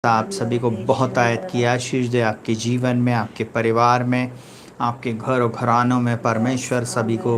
आप सभी को बहुत आयत की आशीष दे, आपके जीवन में, आपके परिवार में, आपके घर और घरानों में। परमेश्वर सभी को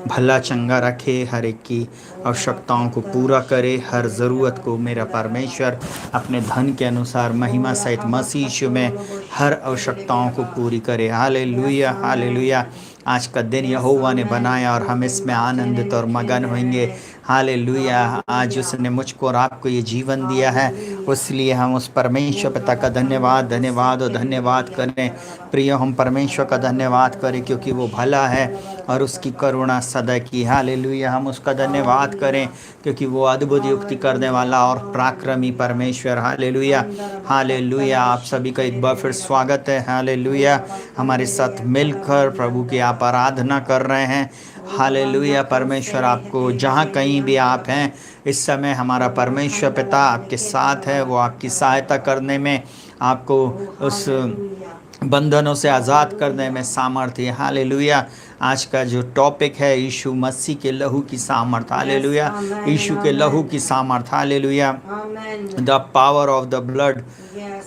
भला चंगा रखे, हर एक की आवश्यकताओं को पूरा करे, हर ज़रूरत को मेरा परमेश्वर अपने धन के अनुसार महिमा सहित मसीह यीशु में हर आवश्यकताओं को पूरी करे। Hallelujah, hallelujah. आज का दिन यहोवा ने बनाया और हम इसमें आनंदित और मगन होंगे। हालेलुया। आज उसने मुझको और आपको ये जीवन दिया है, इसलिए हम उस परमेश्वर पिता का धन्यवाद धन्यवाद और धन्यवाद करें। प्रिय, हम परमेश्वर का धन्यवाद करें क्योंकि वो भला है और उसकी करुणा सदा की। हालेलुया। हम उसका धन्यवाद करें क्योंकि वो अद्भुत युक्ति करने वाला और पराक्रमी परमेश्वर। Hallelujah, hallelujah. आप सभी का एक बार फिर स्वागत है। हालेलुया। हमारे साथ मिलकर प्रभु की आप आराधना कर रहे हैं। हालेलुया। परमेश्वर आपको जहाँ कहीं भी आप हैं इस समय, हमारा परमेश्वर पिता आपके साथ है। वो आपकी सहायता करने में, आपको उस बंधनों से आज़ाद करने में सामर्थ्य है। हालेलुया। आज का जो टॉपिक है, यीशु मसीह के लहू की सामर्थ। हालेलुया। यीशु के लहू की सामर्थ। Hallelujah. The power of the blood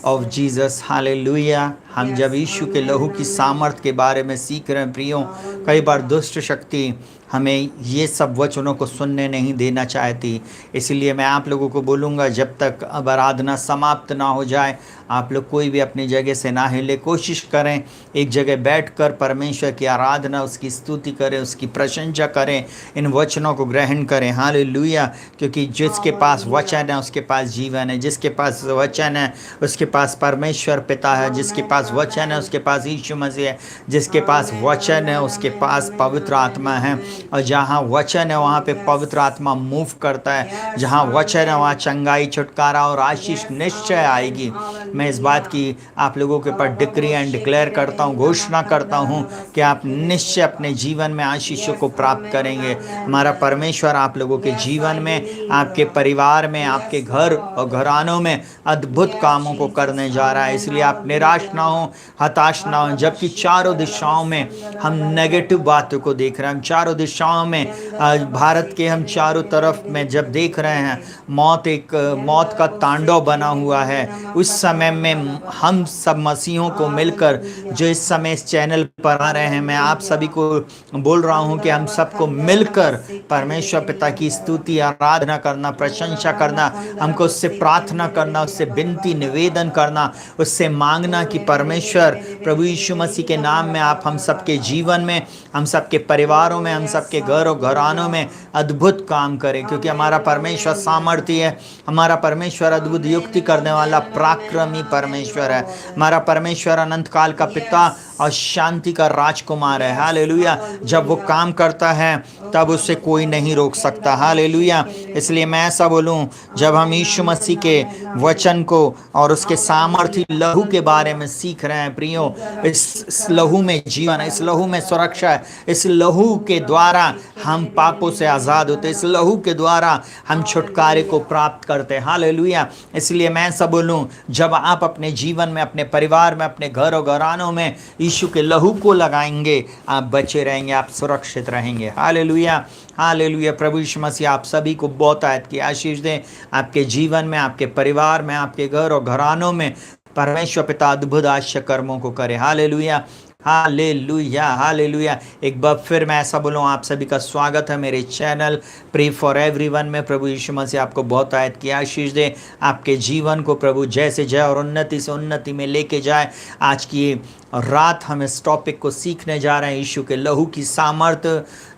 of Jesus. Hallelujah. हम जब यीशु के लहू की सामर्थ के बारे में सीख रहे हैं प्रियो, कई बार दुष्ट शक्ति हमें ये सब वचनों को सुनने नहीं देना चाहती। इसलिए मैं आप लोगों को बोलूँगा, जब तक अब आराधना समाप्त ना हो जाए, आप लोग कोई भी अपनी जगह से ना हिले। कोशिश करें एक जगह बैठकर परमेश्वर की आराधना, उसकी स्तुति करें, उसकी प्रशंसा करें, इन वचनों को ग्रहण करें। हालेलुया। क्योंकि जिसके पास वचन है उसके पास जीवन है, जिसके पास वचन है उसके पास परमेश्वर पिता है, जिसके पास वचन है उसके पास यीशु मसीह है, जिसके पास वचन है उसके पास पवित्र आत्मा है। और जहाँ वचन है वहाँ पे पवित्र आत्मा मूव करता है। जहाँ वचन है वहाँ चंगाई, छुटकारा और आशीष निश्चय आएगी। मैं इस बात की आप लोगों के ऊपर डिक्री एंड डिक्लेयर करता हूँ, घोषणा करता हूँ कि आप निश्चय अपने जीवन में आशीषों को प्राप्त करेंगे। हमारा परमेश्वर आप लोगों के जीवन में, आपके परिवार में, आपके घर और घरानों में अद्भुत कामों को करने जा रहा है। इसलिए आप निराश ना हो, हताश ना हो। जबकि चारों दिशाओं में हम नेगेटिव बातों को देख रहे हैं, हम चारों दिशाओं में भारत के हम चारों तरफ में जब देख रहे हैं, मौत का तांडव बना हुआ है। उस समय में हम सब मसीहों को मिलकर, जो इस समय इस चैनल पर आ रहे हैं, मैं आप सभी को बोल रहा हूं कि हम सबको मिलकर परमेश्वर पिता की स्तुति, आराधना करना, प्रशंसा करना, हमको उससे प्रार्थना करना, उससे विनती निवेदन करना, उससे मांगना कि परमेश्वर प्रभु यीशु मसीह के नाम में आप हम सबके जीवन में, हम सबके परिवारों में, हम सबके घर और घरानों में अद्भुत काम करें। क्योंकि हमारा परमेश्वर सामर्थ्य है, हमारा परमेश्वर अद्भुत युक्ति करने वाला पराक्रमी परमेश्वर है। हमारा परमेश्वर अनंत काल का पिता और शांति का राजकुमार है। हालेलुया। जब वो काम करता है तब उसे कोई नहीं रोक सकता। हालेलुया। इसलिए मैं ऐसा बोलूं, जब हम यीशु मसीह के वचन को और उसके सामर्थ्य लहू के बारे में सीख रहे हैं प्रियो, इस लहू में जीवन है, इस लहू में सुरक्षा है, इस लहू के द्वारा हम पापों से आज़ाद होते, इस लहू के द्वारा हम छुटकारे को प्राप्त करते हैं। हालेलुया। इसलिए मैं ऐसा बोलूं, जब आप अपने जीवन में, अपने परिवार में, अपने घर और घरानों में यीशु के लहू को लगाएंगे, आप बचे रहेंगे, आप सुरक्षित रहेंगे। Hallelujah, hallelujah. प्रभु यीशु मसीह आप सभी को बहुत आयत की आशीष दें। आपके जीवन में, आपके परिवार में, आपके घर और घरानों में परमेश्वर पिता अद्भुत आश्चर्य कर्मों को करे। Hallelujah, hallelujah, hallelujah. एक बार फिर मैं ऐसा बोलूँ, आप सभी का स्वागत है मेरे चैनल प्रे फॉर एवरीवन में। प्रभु यीशु मसीह आपको बहुत आयत की आशीष दे, आपके जीवन को प्रभु जय से जय और उन्नति से उन्नति में लेके जाए। आज की रात हम इस टॉपिक को सीखने जा रहे हैं, यीशु के लहू की सामर्थ,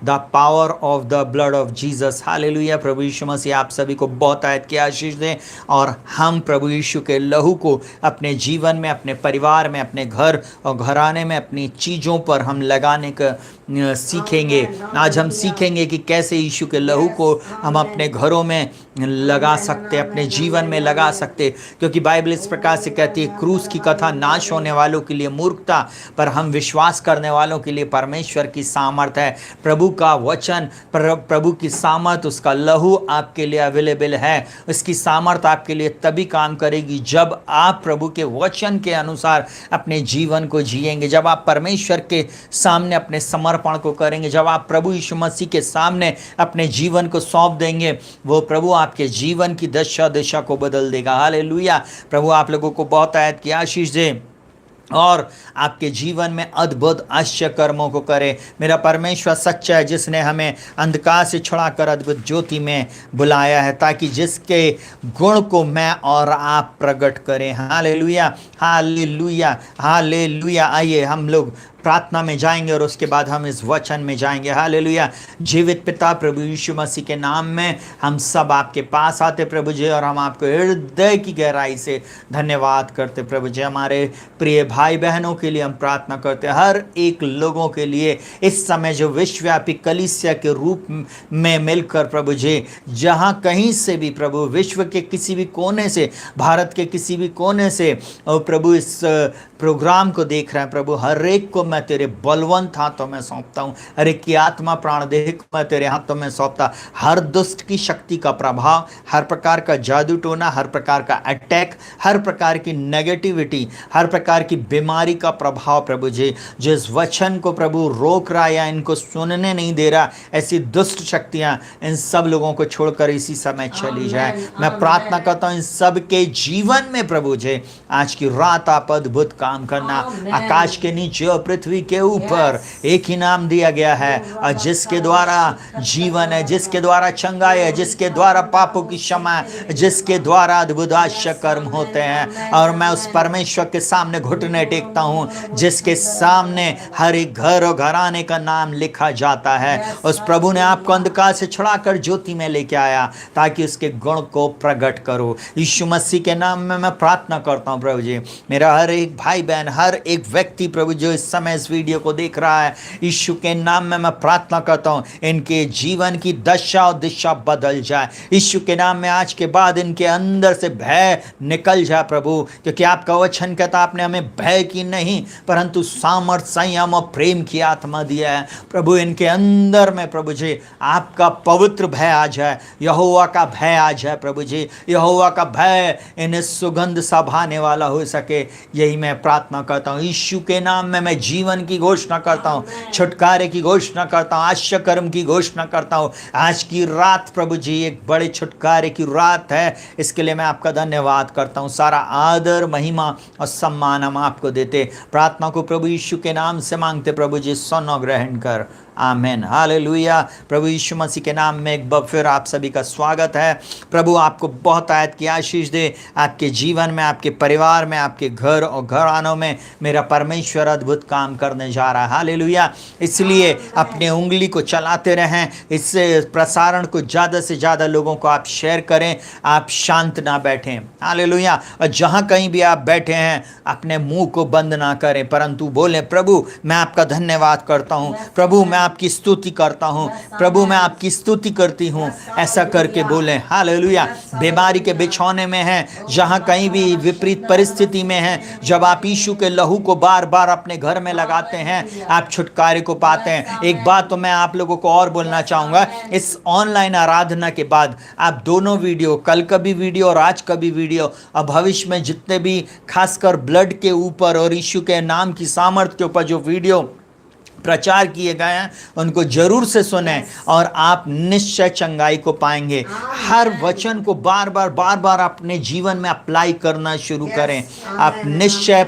the power of the blood of Jesus. Hallelujah. प्रभु यीशु मसीह आप सभी को बहुत आयत की आशीष दें और हम प्रभु यीशु के लहू को अपने जीवन में, अपने परिवार में, अपने घर और घराने में, अपनी चीज़ों पर हम लगाने का सीखेंगे। आज हम सीखेंगे कि कैसे यीशु के लहू को हम अपने घरों में लगा सकते, अपने जीवन में लगा सकते। क्योंकि बाइबल इस प्रकार से कहती है, क्रूस की कथा नाश होने वालों के लिए मूर्खता, पर हम विश्वास करने वालों के लिए परमेश्वर की सामर्थ है। प्रभु का वचन, प्रभु की सामर्थ, उसका लहू आपके लिए अवेलेबल है। उसकी सामर्थ आपके लिए तभी काम करेगी जब आप प्रभु के वचन के अनुसार अपने जीवन को जिएंगे, जब आप आप परमेश्वर के सामने अपने समर्पण को करेंगे, जब आप प्रभु यीशु मसीह के सामने अपने जीवन को सौंप देंगे, वो प्रभु आपके जीवन की दशा दिशा को बदल देगा। हालेलुया। प्रभु आप लोगों को बहुत आयत की आशीष दे और आपके जीवन में अद्भुत आश्चर्य कर्मों को करे। मेरा परमेश्वर सच्चा है, जिसने हमें अंधकार से छुड़ाकर अद्भुत ज्योति में बुलाया है, ताकि जिसके गुण को मैं और आप प्रकट करें। Hallelujah, hallelujah, hallelujah. आइए हम लोग प्रार्थना में जाएंगे और उसके बाद हम इस वचन में जाएंगे। हालेलुया। जीवित पिता प्रभु यीशु मसीह के नाम में हम सब आपके पास आते प्रभु जी, और हम आपको हृदय की गहराई से धन्यवाद करते प्रभु जी। हमारे प्रिय भाई बहनों के लिए हम प्रार्थना करते, हर एक लोगों के लिए इस समय जो विश्वव्यापी कलीसिया के रूप में मिलकर प्रभु जी, जहाँ कहीं से भी प्रभु, विश्व के किसी भी कोने से, भारत के किसी भी कोने से और प्रभु इस प्रोग्राम को देख रहे हैं प्रभु, हर एक को मैं तेरे बलवंत हाथों में सौंपता हूँ। हर एक की आत्मा प्राण देह को मैं तेरे हाथों में सौंपता। हर दुष्ट की शक्ति का प्रभाव, हर प्रकार का जादू टोना, हर प्रकार का अटैक, हर प्रकार की नेगेटिविटी, हर प्रकार की बीमारी का प्रभाव प्रभु जी, जिस वचन को प्रभु रोक रहा है या इनको सुनने नहीं दे रहा, ऐसी दुष्ट शक्तियां इन सब लोगों को छोड़कर इसी समय चली जाए। मैं प्रार्थना करता हूँ इन सब के जीवन में प्रभु जी, आज की रात आप अद्भुत काम करना। आकाश के नीचे और पृथ्वी के ऊपर एक ही नाम दिया गया है, और जिसके द्वारा जीवन है, जिसके द्वारा चंगाई है, जिसके द्वारा पापों की क्षमा है, जिसके द्वारा अद्भुत आश्चर्य कर्म होते हैं। और मैं उस परमेश्वर के सामने घुटने टेकता हूँ, जिसके सामने हर एक घर और घराने का नाम लिखा जाता है। उस प्रभु ने आपको अंधकार से छुड़ाकर ज्योति में लेके आया, ताकि उसके गुण को प्रकट करो। यीशु मसीह के नाम में मैं प्रार्थना करता हूँ प्रभु जी। मेरा हर एक भाई बहन, हर एक व्यक्ति प्रभु जो इस समय इस वीडियो को देख रहा है, यीशु के नाम में मैं प्रार्थना करता हूँ, इनके जीवन की दशा और दिशा बदल जाए। यीशु के नाम में आज के बाद इनके अंदर से भय निकल जाए प्रभु, क्योंकि आपका वचन कहता, आपने हमें भय की नहीं परंतु सामर्थ, संयम और प्रेम की आत्मा दिया है। प्रभु इनके अंदर में प्रभु जी आपका पवित्र भय आ जाए, यहोवा का भय आ जाए प्रभु जी। यहोवा का भय इन्हें सुगंध सा भाने वाला हो सके, यही मैं प्रार्थना करता हूँ। यीशु के नाम में मैं जीवन की घोषणा करता हूँ, छुटकारे की घोषणा करता हूँ, आश्चर्य कर्म की घोषणा करता हूँ। आज की रात प्रभु जी एक बड़े छुटकारे की रात है, इसके लिए मैं आपका धन्यवाद करता हूँ। सारा आदर, महिमा और सम्मान हम आपको देते। प्रार्थना को प्रभु यीशु के नाम से मांगते प्रभु जी, सुनो ग्रहण कर। आमेन, हालेलुया। प्रभु यीशु मसीह के नाम में एक बार फिर आप सभी का स्वागत है। प्रभु आपको बहुत आयत की आशीष दे, आपके जीवन में, आपके परिवार में, आपके घर और घरानों में मेरा परमेश्वर अद्भुत काम करने जा रहा है। हालेलुया। इसलिए अपने उंगली को चलाते रहें, इससे प्रसारण को ज़्यादा से ज़्यादा लोगों को आप शेयर करें। आप शांत ना बैठें। हालेलुया। और जहाँ कहीं भी आप बैठे हैं, अपने मुंह को बंद ना करें, परंतु बोलें, प्रभु मैं आपका धन्यवाद करता हूँ, प्रभु मैं आपकी स्तुति करता हूँ, प्रभु मैं आपकी स्तुति करती हूँ। ऐसा करके बोलें। हालेलुया। बीमारी के बिछौने में हैं, जहाँ कहीं भी विपरीत परिस्थिति में हैं, जब आप यीशु के लहू को बार बार अपने घर में लगाते हैं, आप छुटकारे को पाते हैं। एक बात तो मैं आप लोगों को और बोलना चाहूँगा, इस ऑनलाइन आराधना के बाद आप दोनों वीडियो, कल का भी वीडियो और आज का भी वीडियो, और भविष्य में जितने भी खासकर ब्लड के ऊपर और यीशु के नाम की सामर्थ के ऊपर जो वीडियो प्रचार किए गए हैं, उनको जरूर से सुने और आप निश्चय चंगाई को पाएंगे। हर वचन को बार बार अपने जीवन में अप्लाई करना शुरू करें, आप निश्चय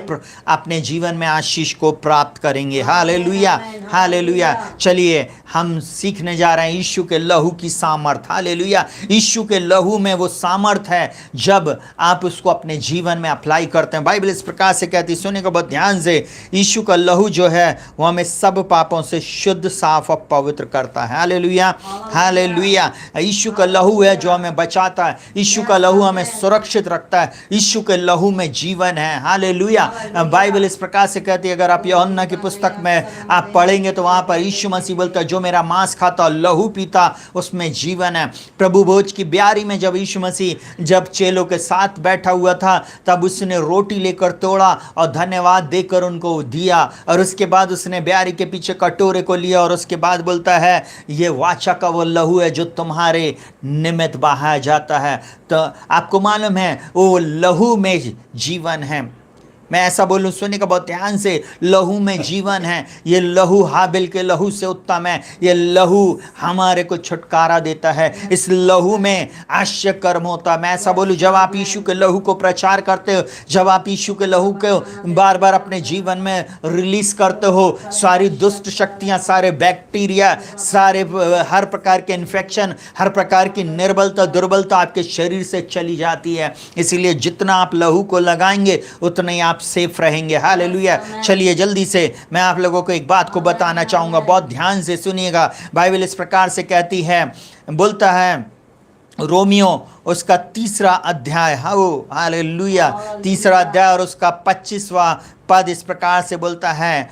अपने जीवन में आशीष को प्राप्त करेंगे। Hallelujah, hallelujah. चलिए हम सीखने जा रहे हैं यीशु के लहू की सामर्थ। हालेलुया। यीशु के लहू में वो सामर्थ है जब आप उसको अपने जीवन में अप्लाई करते हैं। बाइबल इस प्रकार से कहती, सुने को बहुत ध्यान से, यीशु का लहू जो है वो हमें सब पापों से शुद्ध, साफ और पवित्र करता है। Hallelujah, hallelujah. यीशु का लहू है जो हमें बचाता है, यीशु का लहू हमें सुरक्षित रखता है, यीशु के लहू में जीवन है। हालेलुया। बाइबल इस प्रकार से कहती है, अगर आप यूहन्ना की पुस्तक में आप पढ़ेंगे तो वहां पर यीशु मसीह बोलता है, जो मेरा मांस खाता और लहू पीता उसमें जीवन है। प्रभु भोज की ब्यारी में जब यीशु मसीह जब चेलों के साथ बैठा हुआ था, तब उसने रोटी लेकर तोड़ा और धन्यवाद देकर उनको दिया, और उसके बाद उसने ब्यारी के पीछे कटोरे को लिया और उसके बाद बोलता है, ये वाचा का वो लहू है जो तुम्हारे निमित्त बहाया जाता है। तो आपको मालूम है वो लहू में जीवन है। मैं ऐसा बोलूं, सुनिएगा बहुत ध्यान से, लहू में जीवन है। ये लहू हाबिल के लहू से उत्तम है। ये लहू हमारे को छुटकारा देता है। इस लहू में आश्चर्य कर्म होता है। मैं ऐसा बोलूं, जब आप यीशु के लहू को प्रचार करते हो, जब आप यीशु के लहू को बार बार अपने जीवन में रिलीज करते हो, सारी दुष्ट शक्तियां, सारे बैक्टीरिया, सारे हर प्रकार के इन्फेक्शन, हर प्रकार की निर्बलता, दुर्बलता आपके शरीर से चली जाती है। इसीलिए जितना आप लहू को लगाएंगे उतने ही आप सेफ रहेंगे। हालेलुया। चलिए जल्दी से मैं आप लोगों को एक बात को बताना चाहूंगा, बहुत ध्यान से सुनिएगा। बाइबल इस प्रकार से कहती है, बोलता है रोमियो उसका 3 अध्याय, हालेलुया, 3 अध्याय और उसका 25वां पद इस प्रकार से बोलता है,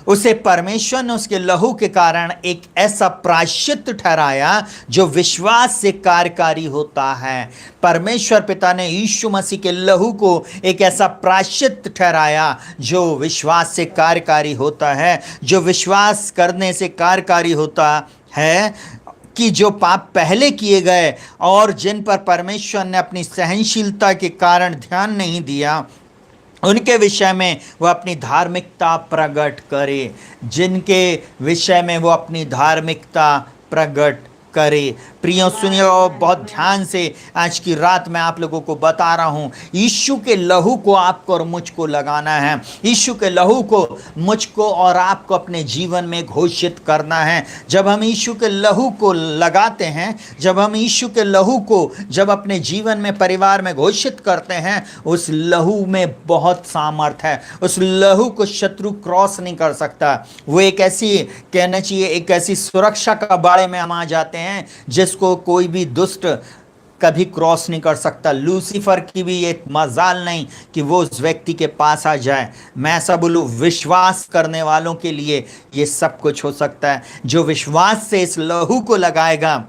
उसे परमेश्वर ने उसके लहू के कारण एक ऐसा प्रायश्चित ठहराया जो विश्वास से कार्यकारी होता है। परमेश्वर पिता ने यीशु मसीह के लहू को एक ऐसा प्रायश्चित ठहराया जो विश्वास से कार्यकारी होता है, जो विश्वास करने से कार्यकारी होता है कि जो पाप पहले किए गए और जिन पर परमेश्वर ने अपनी सहनशीलता के कारण ध्यान नहीं दिया, उनके विषय में वह अपनी धार्मिकता प्रकट करे। जिनके विषय में वो अपनी धार्मिकता प्रकट करे। प्रियो सुनिए बहुत ध्यान से, आज की रात मैं आप लोगों को बता रहा हूँ, यीशु के लहू को आपको और मुझको लगाना है। यीशु के लहू को मुझको और आपको अपने जीवन में घोषित करना है। जब हम यीशु के लहू को लगाते हैं, जब हम यीशु के लहू को जब अपने जीवन में, परिवार में घोषित करते हैं, उस लहू में बहुत सामर्थ है। उस लहू को शत्रु क्रॉस नहीं कर सकता। वो एक ऐसी, कहना चाहिए, एक ऐसी सुरक्षा का बाड़े में हम आ जाते हैं जिसको कोई भी दुष्ट कभी क्रॉस नहीं कर सकता। लूसीफर की भी ये मजाल नहीं कि वो उस व्यक्ति के पास आ जाए। मैं ऐसा बोलूं, विश्वास करने वालों के लिए ये सब कुछ हो सकता है। जो विश्वास से इस लहू को लगाएगा,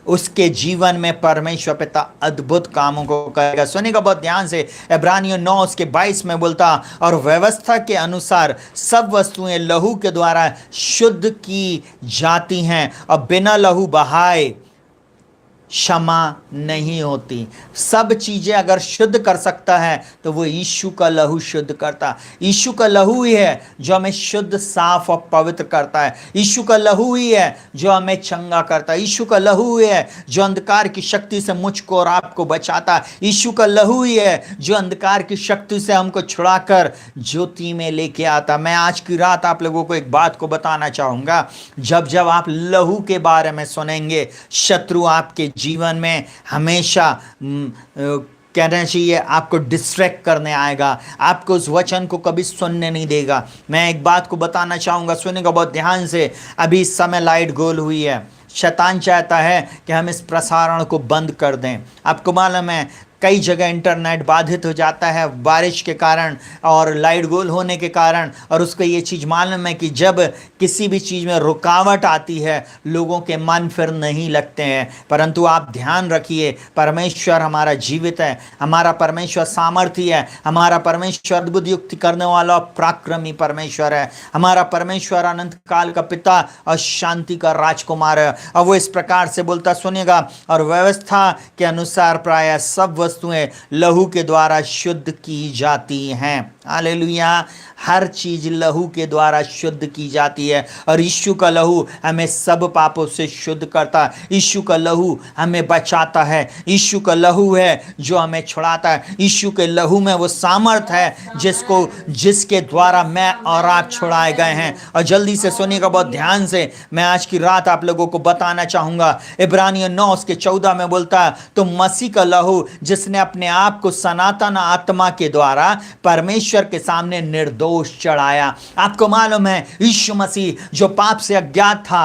उसके जीवन में परमेश्वर पिता अद्भुत कामों को करेगा। सुनिएगा बहुत ध्यान से, इब्रानियों 9 उसके 22 में बोलता, और व्यवस्था के अनुसार सब वस्तुएं लहू के द्वारा शुद्ध की जाती हैं और बिना लहू बहाए क्षमा नहीं होती। सब चीजें अगर शुद्ध कर सकता है तो वो यीशु का लहू शुद्ध करता। यीशु का लहू ही है जो हमें शुद्ध, साफ और पवित्र करता है। यीशु का लहू ही है जो हमें चंगा करता है। यीशु का लहू ही है जो अंधकार की शक्ति से मुझको और आपको बचाता है। यीशु का लहू ही है जो अंधकार की शक्ति से हमको छुड़ाकर ज्योति में लेके आता। मैं आज की रात आप लोगों को एक बात को बताना चाहूंगा, जब जब आप लहू के बारे में सुनेंगे, शत्रु आपके जीवन में हमेशा कहना चाहिए आपको डिस्ट्रैक्ट करने आएगा, आपको उस वचन को कभी सुनने नहीं देगा। मैं एक बात को बताना चाहूँगा, सुनेगा बहुत ध्यान से। अभी इस समय लाइट गोल हुई है। शैतान चाहता है कि हम इस प्रसारण को बंद कर दें। आपको मालूम है कई जगह इंटरनेट बाधित हो जाता है बारिश के कारण और लाइट गोल होने के कारण, और उसको ये चीज़ मालूम है कि जब किसी भी चीज़ में रुकावट आती है लोगों के मन फिर नहीं लगते हैं। परंतु आप ध्यान रखिए, परमेश्वर हमारा जीवित है, हमारा परमेश्वर सामर्थी है, हमारा परमेश्वर अद्भुत युक्ति करने वाला पराक्रमी परमेश्वर है। हमारा परमेश्वर अनंत काल का पिता और शांति का राजकुमार है। और वो इस प्रकार से बोलता, सुनिएगा, और व्यवस्था के अनुसार प्रायः सब वस्तुएं लहू के द्वारा शुद्ध की जाती हैं। हालेलुया। हर चीज लहू के द्वारा शुद्ध की जाती है और यीशु का लहू हमें सब पापों से शुद्ध करता है। यीशु का लहू हमें बचाता है। यीशु का लहू है जो हमें छुड़ाता है। यीशु के लहू में वो सामर्थ है जिसके द्वारा मैं और आप छुड़ाए गए हैं। और जल्दी से सुनिएगा बहुत ध्यान से, मैं आज की रात आप लोगों को बताना चाहूंगा। इब्रानियों 9 उसके 14 में बोलता है, तो मसीह का लहू जिसने अपने आप को सनातन आत्मा के द्वारा परमेश्वर के सामने निर्दोष चढ़ाया। आपको मालूम है यीशु मसीह जो पाप से अज्ञात था,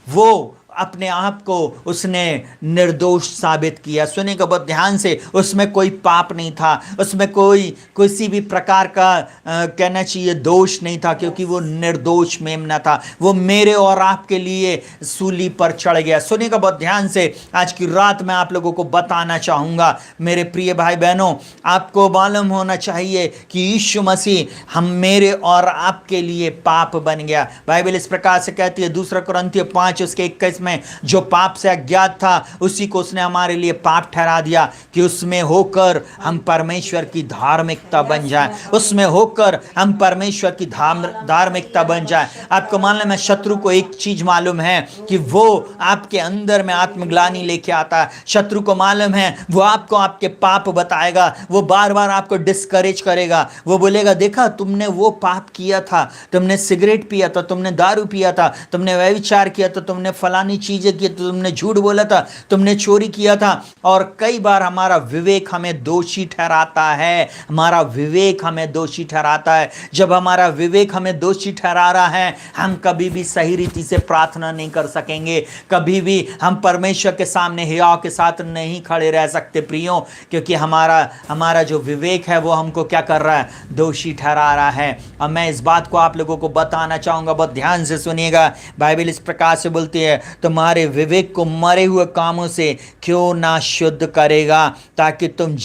वो अपने आप को उसने निर्दोष साबित किया। सुनिएगा बहुत ध्यान से, उसमें कोई पाप नहीं था, उसमें कोई किसी भी प्रकार का कहना चाहिए दोष नहीं था, क्योंकि वो निर्दोष मेमना था। वो मेरे और आपके लिए सूली पर चढ़ गया। सुनिएगा बहुत ध्यान से, आज की रात मैं आप लोगों को बताना चाहूँगा, मेरे प्रिय भाई बहनों, आपको मालूम होना चाहिए कि यीशु मसीह हम मेरे और आपके लिए पाप बन गया। बाइबल इस प्रकार से कहती है, 2 कुरिन्थियों 5 उसके 21 में जो पाप से अज्ञात था उसी को उसने हमारे लिए पाप ठहरा दिया कि उसमें होकर हम परमेश्वर की धार्मिकता बन जाए, उसमें होकर हम परमेश्वर की धार्मिकता बन जाए। आपको मालूम है शत्रु को एक चीज मालूम है कि वो आपके अंदर में आत्मग्लानि लेके आता है। शत्रु को मालूम है वो आपको आपके पाप बताएगा, वो बार बार आपको डिस्करेज करेगा। वो बोलेगा देखा तुमने वो पाप किया था, तुमने सिगरेट पिया था, तुमने दारू पिया था, तुमने व्यभिचार किया था, तुमने फलानी चीजें की, तुमने झूठ बोला था, तुमने चोरी किया था। और कई बार हमारा विवेक हमें दोषी ठहराता है, हमारा विवेक हमें दोषी ठहराता है। जब हमारा विवेक हमें दोषी ठहरा रहा है हम कभी भी सही रीति से प्रार्थना नहीं कर सकेंगे, कभी भी हम परमेश्वर के सामने हियाव के साथ नहीं खड़े रह सकते प्रियो, क्योंकि हमारा जो विवेक है वो हमको क्या कर रहा है, दोषी ठहरा रहा है। और मैं इस बात को आप लोगों को बताना चाहूंगा, बहुत ध्यान से सुनिएगा। बाइबल इस प्रकार से बोलती है तुम्हारे विवेक को मरे हुए कामों से क्यों ना शुद्ध करेगा ताकि तुम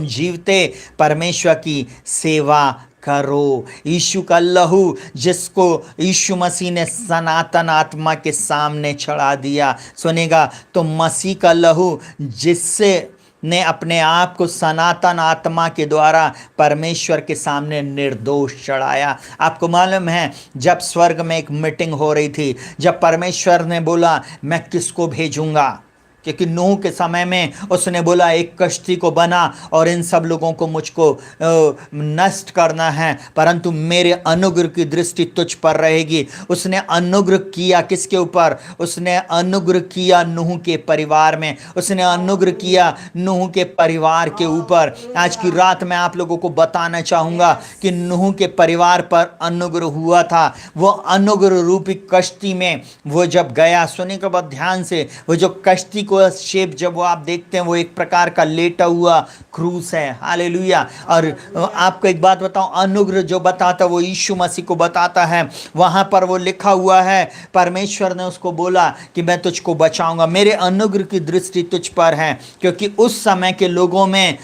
जीवते परमेश्वर की सेवा करो। यीशु का लहू जिसको यीशु मसीह ने सनातन आत्मा के सामने चढ़ा दिया, सुनेगा, तो मसीह का लहू जिससे ने अपने आप को सनातन आत्मा के द्वारा परमेश्वर के सामने निर्दोष चढ़ाया। आपको मालूम है जब स्वर्ग में एक मीटिंग हो रही थी, जब परमेश्वर ने बोला मैं किसको भेजूंगा, क्योंकि नूह के समय में उसने बोला एक कश्ती को बना और इन सब लोगों को मुझको नष्ट करना है, परंतु मेरे अनुग्रह की दृष्टि तुझ पर रहेगी। उसने अनुग्रह किया किसके ऊपर? उसने अनुग्रह किया नूह के परिवार में, उसने अनुग्रह किया नूह के परिवार के ऊपर। आज की रात मैं आप लोगों को बताना चाहूँगा कि नूह के परिवार पर अनुग्रह हुआ था। वो अनुग्रह रूपी कश्ती में वो जब गया, सुनिएगा बहुत ध्यान से, वो जो कश्ती शेप जब वो आप देखते हैं वो एक प्रकार का लेटा हुआ क्रूस है। हालेलुया। और आपको एक बात बताऊं, अनुग्रह जो बताता वो यीशु मसीह को बताता है। वहां पर वो लिखा हुआ है, परमेश्वर ने उसको बोला कि मैं तुझको बचाऊंगा, मेरे अनुग्रह की दृष्टि तुझ पर है। क्योंकि उस समय के लोगों में,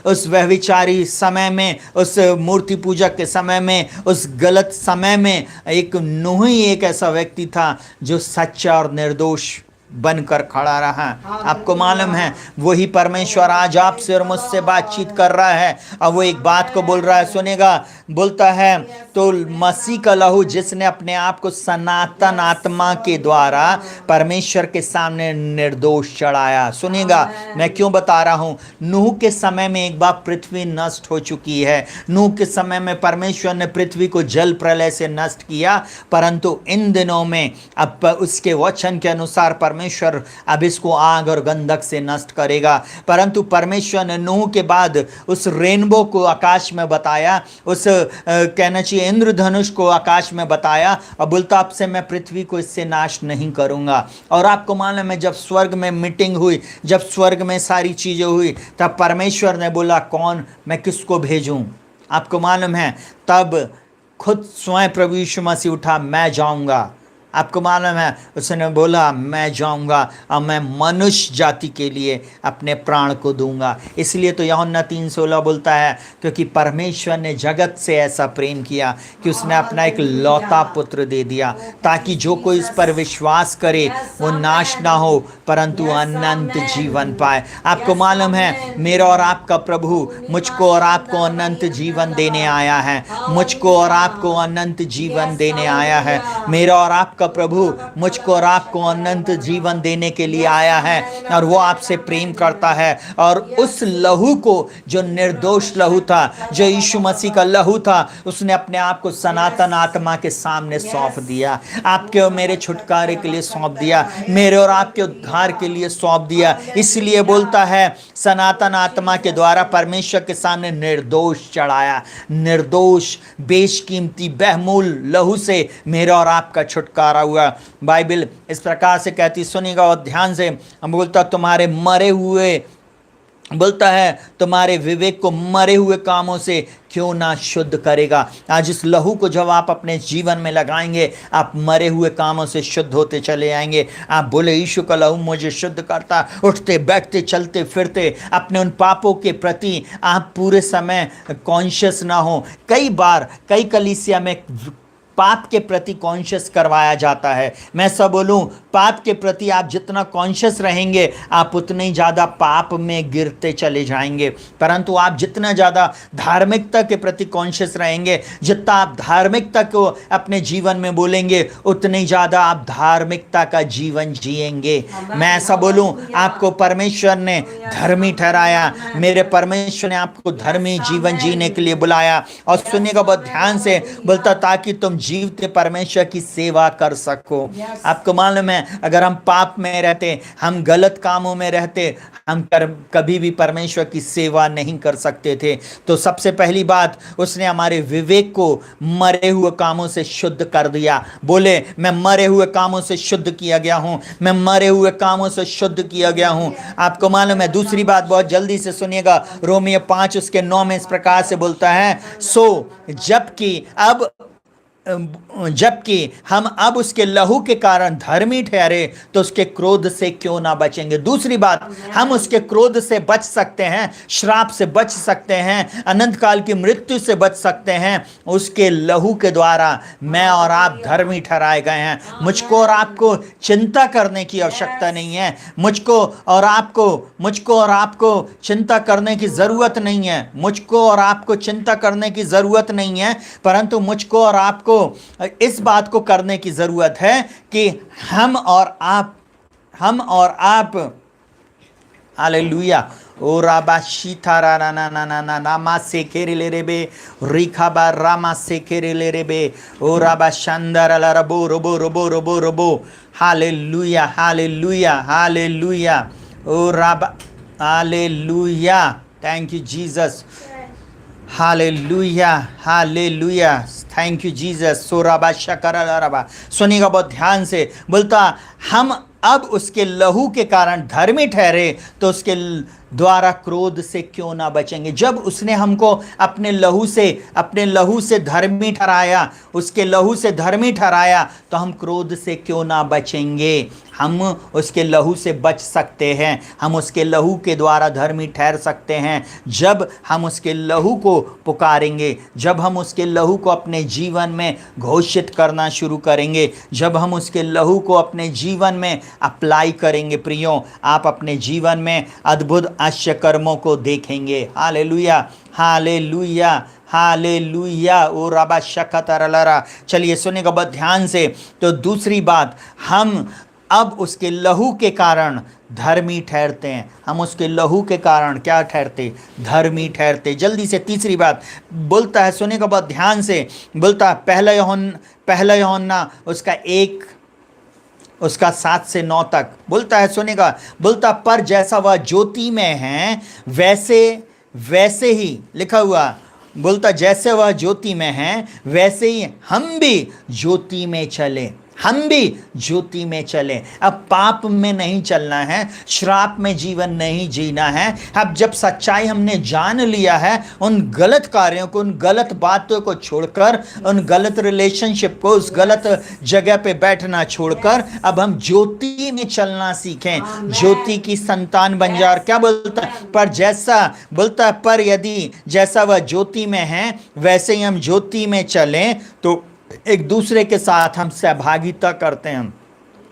उस व्यभिचारी समय में, उस मूर्ति पूजक के समय में, उस गलत समय में एक नूह ही एक ऐसा व्यक्ति था जो सच्चा और निर्दोष बनकर खड़ा रहा। आपको मालूम है वही परमेश्वर आज आपसे और मुझसे बातचीत कर रहा है और वो एक बात को बोल रहा है, सुनेगा, बोलता है तो मसीह का लहू जिसने अपने आप को सनातन आत्मा के द्वारा परमेश्वर के सामने निर्दोष चढ़ाया। सुनेगा मैं क्यों बता रहा हूं, नूह के समय में एक बार पृथ्वी नष्ट हो चुकी है। नूह के समय में परमेश्वर ने पृथ्वी को जल प्रलय से नष्ट किया, परंतु इन दिनों में अब उसके वचन के अनुसार परमेश्वर अब इसको आग और गंधक से नष्ट करेगा। परंतु परमेश्वर ने नूह के बाद उस रेनबो को आकाश में बताया, उस कहना चाहिए इंद्रधनुष को आकाश में बताया और बोलता अब से मैं पृथ्वी को इससे नाश नहीं करूंगा। और आपको मालूम है जब स्वर्ग में मीटिंग हुई, जब स्वर्ग में सारी चीजें हुई, तब परमेश्वर ने बोला कौन, मैं किसको भेजूं? आपको मालूम है तब खुद स्वयं प्रभु यीशु मसीह उठा, मैं जाऊंगा। आपको मालूम है उसने बोला मैं जाऊंगा और मैं मनुष्य जाति के लिए अपने प्राण को दूंगा। इसलिए तो यूहन्ना 3:16 बोलता है क्योंकि परमेश्वर ने जगत से ऐसा प्रेम किया कि उसने अपना एक लौता पुत्र दे दिया ताकि जो कोई इस पर विश्वास करे वो नाश ना हो परंतु अनंत जीवन पाए। आपको मालूम है मेरा और आपका प्रभु मुझको और आपको अनंत जीवन देने आया है, मुझको और आपको अनंत जीवन देने आया है। मेरा और आपका प्रभु मुझको और आपको अनंत जीवन देने के लिए आया है और वो आपसे प्रेम करता है। और उस लहू को जो निर्दोष लहू था, जो यीशु मसीह का लहू था, उसने अपने आप को सनातन आत्मा के सामने सौंप दिया, आपके और मेरे छुटकारे के लिए सौंप दिया, मेरे और आपके उद्धार के लिए सौंप दिया। इसलिए बोलता है सनातन आत्मा के द्वारा परमेश्वर के सामने निर्दोष चढ़ाया, निर्दोष बेशकीमती बहुमूल्य लहू से मेरा और आपका छुटकारा हुआ। बाइबल इस प्रकार से कहती, सुनिएगा और ध्यान से, हम बोलता तुम्हारे मरे हुए, बोलता है तुम्हारे विवेक को मरे हुए कामों से क्यों ना शुद्ध करेगा। आज इस लहू को जब आप अपने जीवन में लगाएंगे आप मरे हुए कामों से शुद्ध होते चले आएंगे। आप बोले यीशु का लहू मुझे शुद्ध करता, उठते बैठते चलते फिरते अपने उन पापों के प्रति आप पूरे समय कॉन्शियस ना हो। कई बार कई कलीसिया में पाप के प्रति कॉन्शियस करवाया जाता है। मैं सब बोलूं, पाप के प्रति आप जितना कॉन्शियस रहेंगे आप उतने ही ज़्यादा पाप में गिरते चले जाएंगे। परंतु आप जितना ज़्यादा धार्मिकता के प्रति कॉन्शियस रहेंगे, जितना आप धार्मिकता को अपने जीवन में बोलेंगे, उतने ही ज़्यादा आप धार्मिकता का जीवन जिएंगे। मैं ऐसा बोलूं, आपको परमेश्वर ने धर्मी ठहराया, मेरे परमेश्वर ने आपको धर्मी जीवन जीने के लिए बुलाया। और सुनिएगा बहुत ध्यान से, बोलता ताकि तुम जीवते परमेश्वर की सेवा कर सको। आपको मालूम है, अगर हम पाप में रहते, हम गलत कामों में रहते, हम कभी भी परमेश्वर की सेवा नहीं कर सकते थे। तो सबसे पहली बात, उसने हमारे विवेक को मरे हुए कामों से शुद्ध कर दिया। बोले, मैं मरे हुए कामों से शुद्ध किया गया हूं, मैं मरे हुए कामों से शुद्ध किया गया हूं। आपको मालूम है, दूसरी बात बहुत जल्दी से सुनिएगा, रोमियो 5 उसके 9 में इस प्रकार से बोलता है, सो जबकि हम अब उसके लहू के कारण धर्मी ठहरे तो उसके क्रोध से क्यों ना बचेंगे। दूसरी बात, हम उसके क्रोध से बच सकते हैं, श्राप से बच सकते हैं, अनंत काल की मृत्यु से बच सकते हैं, उसके लहू के द्वारा मैं और आप धर्मी ठहराए गए हैं। मुझको और आपको चिंता करने की आवश्यकता नहीं है, मुझको और आपको चिंता करने की जरूरत नहीं है, मुझको और आपको चिंता करने की जरूरत नहीं है, परंतु मुझको और आपको इस बात को करने की जरूरत है कि हम और आप हालेलुया ओ राबा शीथारा ना ना ना ना ना नामा से केरे रे बे रिखाबा रामा से केरे रे बे ओ राबा शानदार ला रबो रबो रबो रबो रबो हालेलुया हालेलुया हालेलुया ओ राबा hallelujah. Thank you Jesus, hallelujah hallelujah, thank you Jesus. सोराबा शकरा रबा, सुनिएगा बहुत ध्यान से, बोलता हम अब उसके लहू के कारण धर्मी ठहरे तो उसके द्वारा क्रोध से क्यों ना बचेंगे। जब उसने हमको अपने लहू से धर्मी ठहराया, उसके लहू से धर्मी ठहराया, तो हम क्रोध से क्यों ना बचेंगे। हम उसके लहू से बच सकते हैं, हम उसके लहू के द्वारा धर्मी ठहर सकते हैं जब हम उसके लहू को पुकारेंगे, जब हम उसके लहू को अपने जीवन में घोषित करना शुरू करेंगे, जब हम उसके लहू को अपने जीवन में अप्लाई करेंगे। प्रियो, आप अपने जीवन में अद्भुत आश्चर्य कर्मों को देखेंगे। हालेलुया हालेलुया हालेलुया ओ रबा शकतरलरा। चलिए सुनिएगा बहुत ध्यान से। तो दूसरी बात, हम अब उसके लहू के कारण धर्मी ठहरते हैं। हम उसके लहू के कारण क्या ठहरते? धर्मी ठहरते। जल्दी से तीसरी बात बोलता है, सुनिएगा बहुत ध्यान से, बोलता है पहला यूहन्ना उसका 7 से 9 तक बोलता है, सुनेगा, बोलता पर जैसा वह ज्योति में है वैसे ही लिखा हुआ, बोलता जैसे वह ज्योति में है वैसे ही हम भी ज्योति में चले, हम भी ज्योति में चले। अब पाप में नहीं चलना है, श्राप में जीवन नहीं जीना है। अब जब सच्चाई हमने जान लिया है, उन गलत कार्यों को, उन गलत बातों को छोड़कर, उन गलत रिलेशनशिप को, उस गलत जगह पे बैठना छोड़कर अब हम ज्योति में चलना सीखें, ज्योति की संतान बन जाए। और क्या बोलता है? पर यदि जैसा वह ज्योति में है वैसे ही हम ज्योति में चलें तो एक दूसरे के साथ हम सहभागिता करते हैं,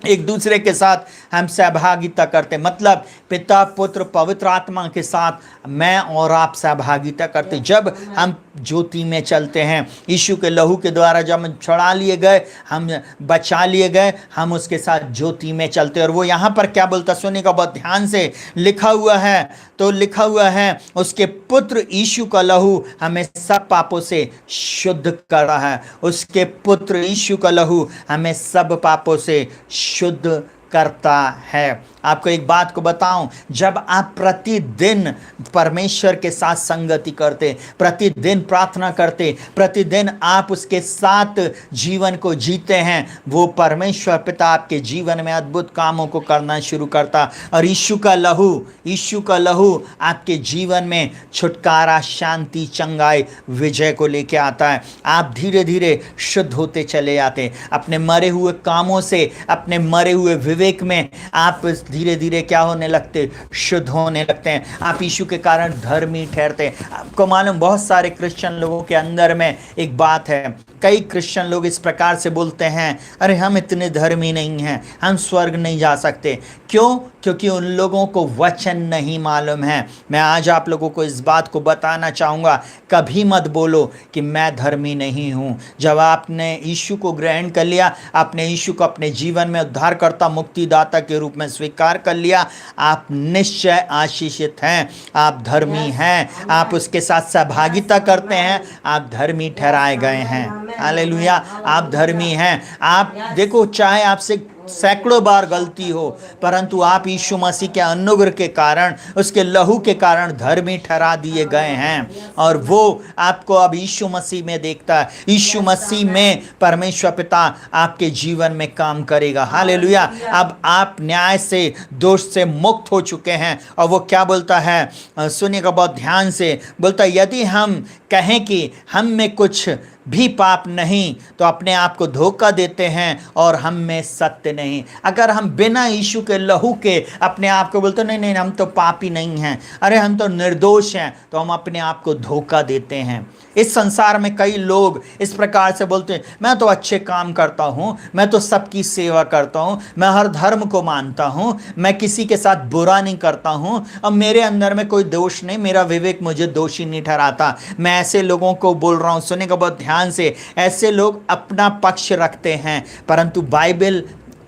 एक दूसरे के साथ हम सहभागिता करते हैं। मतलब पिता पुत्र पवित्र आत्मा के साथ मैं और आप सहभागिता करते। जब हम ज्योति में चलते हैं, यीशु के लहू के द्वारा जब हम छुड़ा लिए गए, हम बचा लिए गए, हम उसके साथ ज्योति में चलते। और वो यहाँ पर क्या बोलता, सुनिएगा बहुत ध्यान से, लिखा हुआ है उसके पुत्र यीशु का लहू हमें सब पापों से शुद्ध कर रहा है। उसके पुत्र यीशु का लहू हमें सब पापों से शुद्ध करता है। आपको एक बात को बताऊं, जब आप प्रतिदिन परमेश्वर के साथ संगति करते, प्रतिदिन प्रार्थना करते, प्रतिदिन आप उसके साथ जीवन को जीते हैं, वो परमेश्वर पिता आपके जीवन में अद्भुत कामों को करना शुरू करता। और यीशु का लहू आपके जीवन में छुटकारा, शांति, चंगाई, विजय को लेके आता है। आप धीरे धीरे शुद्ध होते चले जाते। अपने मरे हुए कामों से, अपने मरे हुए विवेक में आप धीरे धीरे क्या होने लगते, शुद्ध होने लगते हैं। आप यीशु के कारण धर्मी ठहरते हैं। आपको मालूम, बहुत सारे क्रिश्चियन लोगों के अंदर में एक बात है, कई क्रिश्चियन लोग इस प्रकार से बोलते हैं, अरे हम इतने धर्मी नहीं हैं, हम स्वर्ग नहीं जा सकते। क्यों? क्योंकि उन लोगों को वचन नहीं मालूम है। मैं आज आप लोगों को इस बात को बताना चाहूँगा, कभी मत बोलो कि मैं धर्मी नहीं हूँ। जब आपने यीशु को ग्रहण कर लिया, आपने यीशु को अपने जीवन में उद्धारकर्ता मुक्तिदाता के रूप में स्वीकार कर लिया, आप निश्चय आशीषित हैं, आप धर्मी हैं, आप उसके साथ सहभागिता करते हैं, आप धर्मी ठहराए गए हैं। हालेलुया, आप धर्मी हैं। आप देखो, चाहे आपसे सैकड़ों बार गलती हो, परंतु आप यीशु मसीह के अनुग्रह के कारण, उसके लहू के कारण धर्मी ठहरा दिए गए हैं। और वो आपको अब यीशु मसीह में देखता है। यीशु मसीह में परमेश्वर पिता आपके जीवन में काम करेगा। हालेलुया। अब आप न्याय से, दोष से मुक्त हो चुके हैं। और वो क्या बोलता है, सुनिएगा बहुत ध्यान से, बोलता है यदि हम कहें कि हम में कुछ भी पाप नहीं तो अपने आप को धोखा देते हैं और हम में सत्य नहीं। अगर हम बिना यीशु के लहू के अपने आप को बोलते नहीं नहीं हम तो पापी नहीं हैं, अरे हम तो निर्दोष हैं, तो हम अपने आप को धोखा देते हैं। इस संसार में कई लोग इस प्रकार से बोलते हैं, मैं तो अच्छे काम करता हूँ, मैं तो सबकी सेवा करता हूँ, मैं हर धर्म को मानता हूँ, मैं किसी के साथ बुरा नहीं करता हूँ, अब मेरे अंदर में कोई दोष नहीं, मेरा विवेक मुझे दोषी नहीं ठहराता। मैं ऐसे लोगों को बोल रहा हूँ, सुनेगा बहुत ध्यान से, ऐसे लोग अपना पक्ष रखते हैं, परंतु बाइबल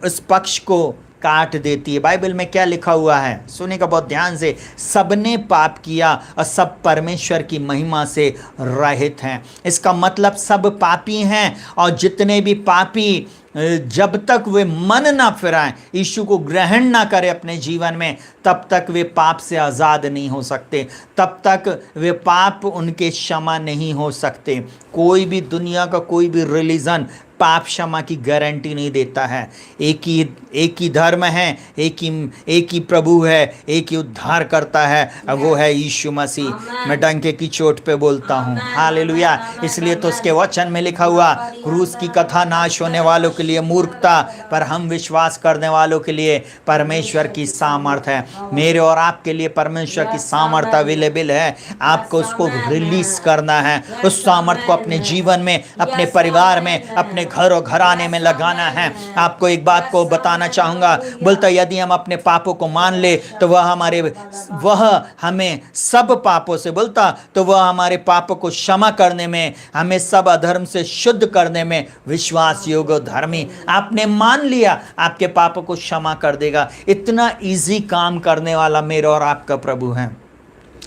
उस पक्ष को काट देती है। बाइबल में क्या लिखा हुआ है, सुनेगा बहुत ध्यान से, सबने पाप किया और सब परमेश्वर की महिमा से रहित हैं। इसका मतलब सब पापी हैं, और जितने भी पापी जब तक वे मन ना फिराएं, यीशु को ग्रहण ना करें अपने जीवन में, तब तक वे पाप से आज़ाद नहीं हो सकते, तब तक वे पाप उनके क्षमा नहीं हो सकते। कोई भी दुनिया का कोई भी रिलीजन पाप क्षमा की गारंटी नहीं देता है। एक ही धर्म है, एक ही प्रभु है, एक ही उद्धार करता है, और वो है यीशु मसीह। मैं डंके की चोट पे बोलता हूँ, हालेलुया। इसलिए तो उसके वचन में लिखा हुआ, क्रूस की कथा नाश होने वालों के लिए मूर्खता, पर हम विश्वास करने वालों के लिए परमेश्वर की सामर्थ है। मेरे और आपके लिए परमेश्वर की सामर्थ अवेलेबल है। आपको उसको रिलीज करना है, उस सामर्थ को अपने जीवन में, अपने परिवार में, अपने घर और घराने में लगाना है। आपको एक बात को बताना चाहूँगा, बोलता यदि हम अपने पापों को मान ले तो वह हमें सब पापों से, बोलता तो वह हमारे पापों को क्षमा करने में, हमें सब अधर्म से शुद्ध करने में विश्वास योग्य धर्मी। आपने मान लिया, आपके पापों को क्षमा कर देगा। इतना इजी काम करने वाला मेरा और आपका प्रभु है।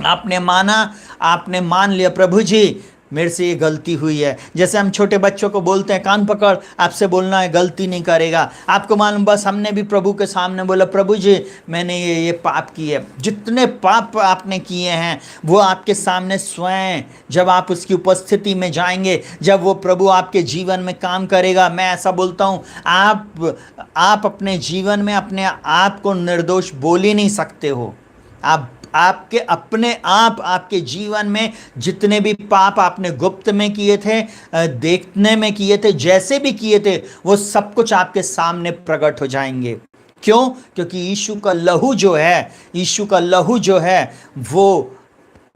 आपने माना, आपने मान लिया, प्रभु जी मेरे से ये गलती हुई है। जैसे हम छोटे बच्चों को बोलते हैं, कान पकड़, आपसे बोलना है, गलती नहीं करेगा। आपको मालूम, बस हमने भी प्रभु के सामने बोला, प्रभु जी मैंने ये पाप किए। जितने पाप आपने किए हैं वो आपके सामने स्वयं, जब आप उसकी उपस्थिति में जाएंगे, जब वो प्रभु आपके जीवन में काम करेगा, मैं ऐसा बोलता हूँ, आप अपने जीवन में अपने आप को निर्दोष बोल ही नहीं सकते हो। आपके अपने आप, आपके जीवन में जितने भी पाप आपने गुप्त में किए थे, देखने में किए थे, जैसे भी किए थे, वो सब कुछ आपके सामने प्रकट हो जाएंगे। क्यों? क्योंकि यीशु का लहू जो है, यीशु का लहू जो है वो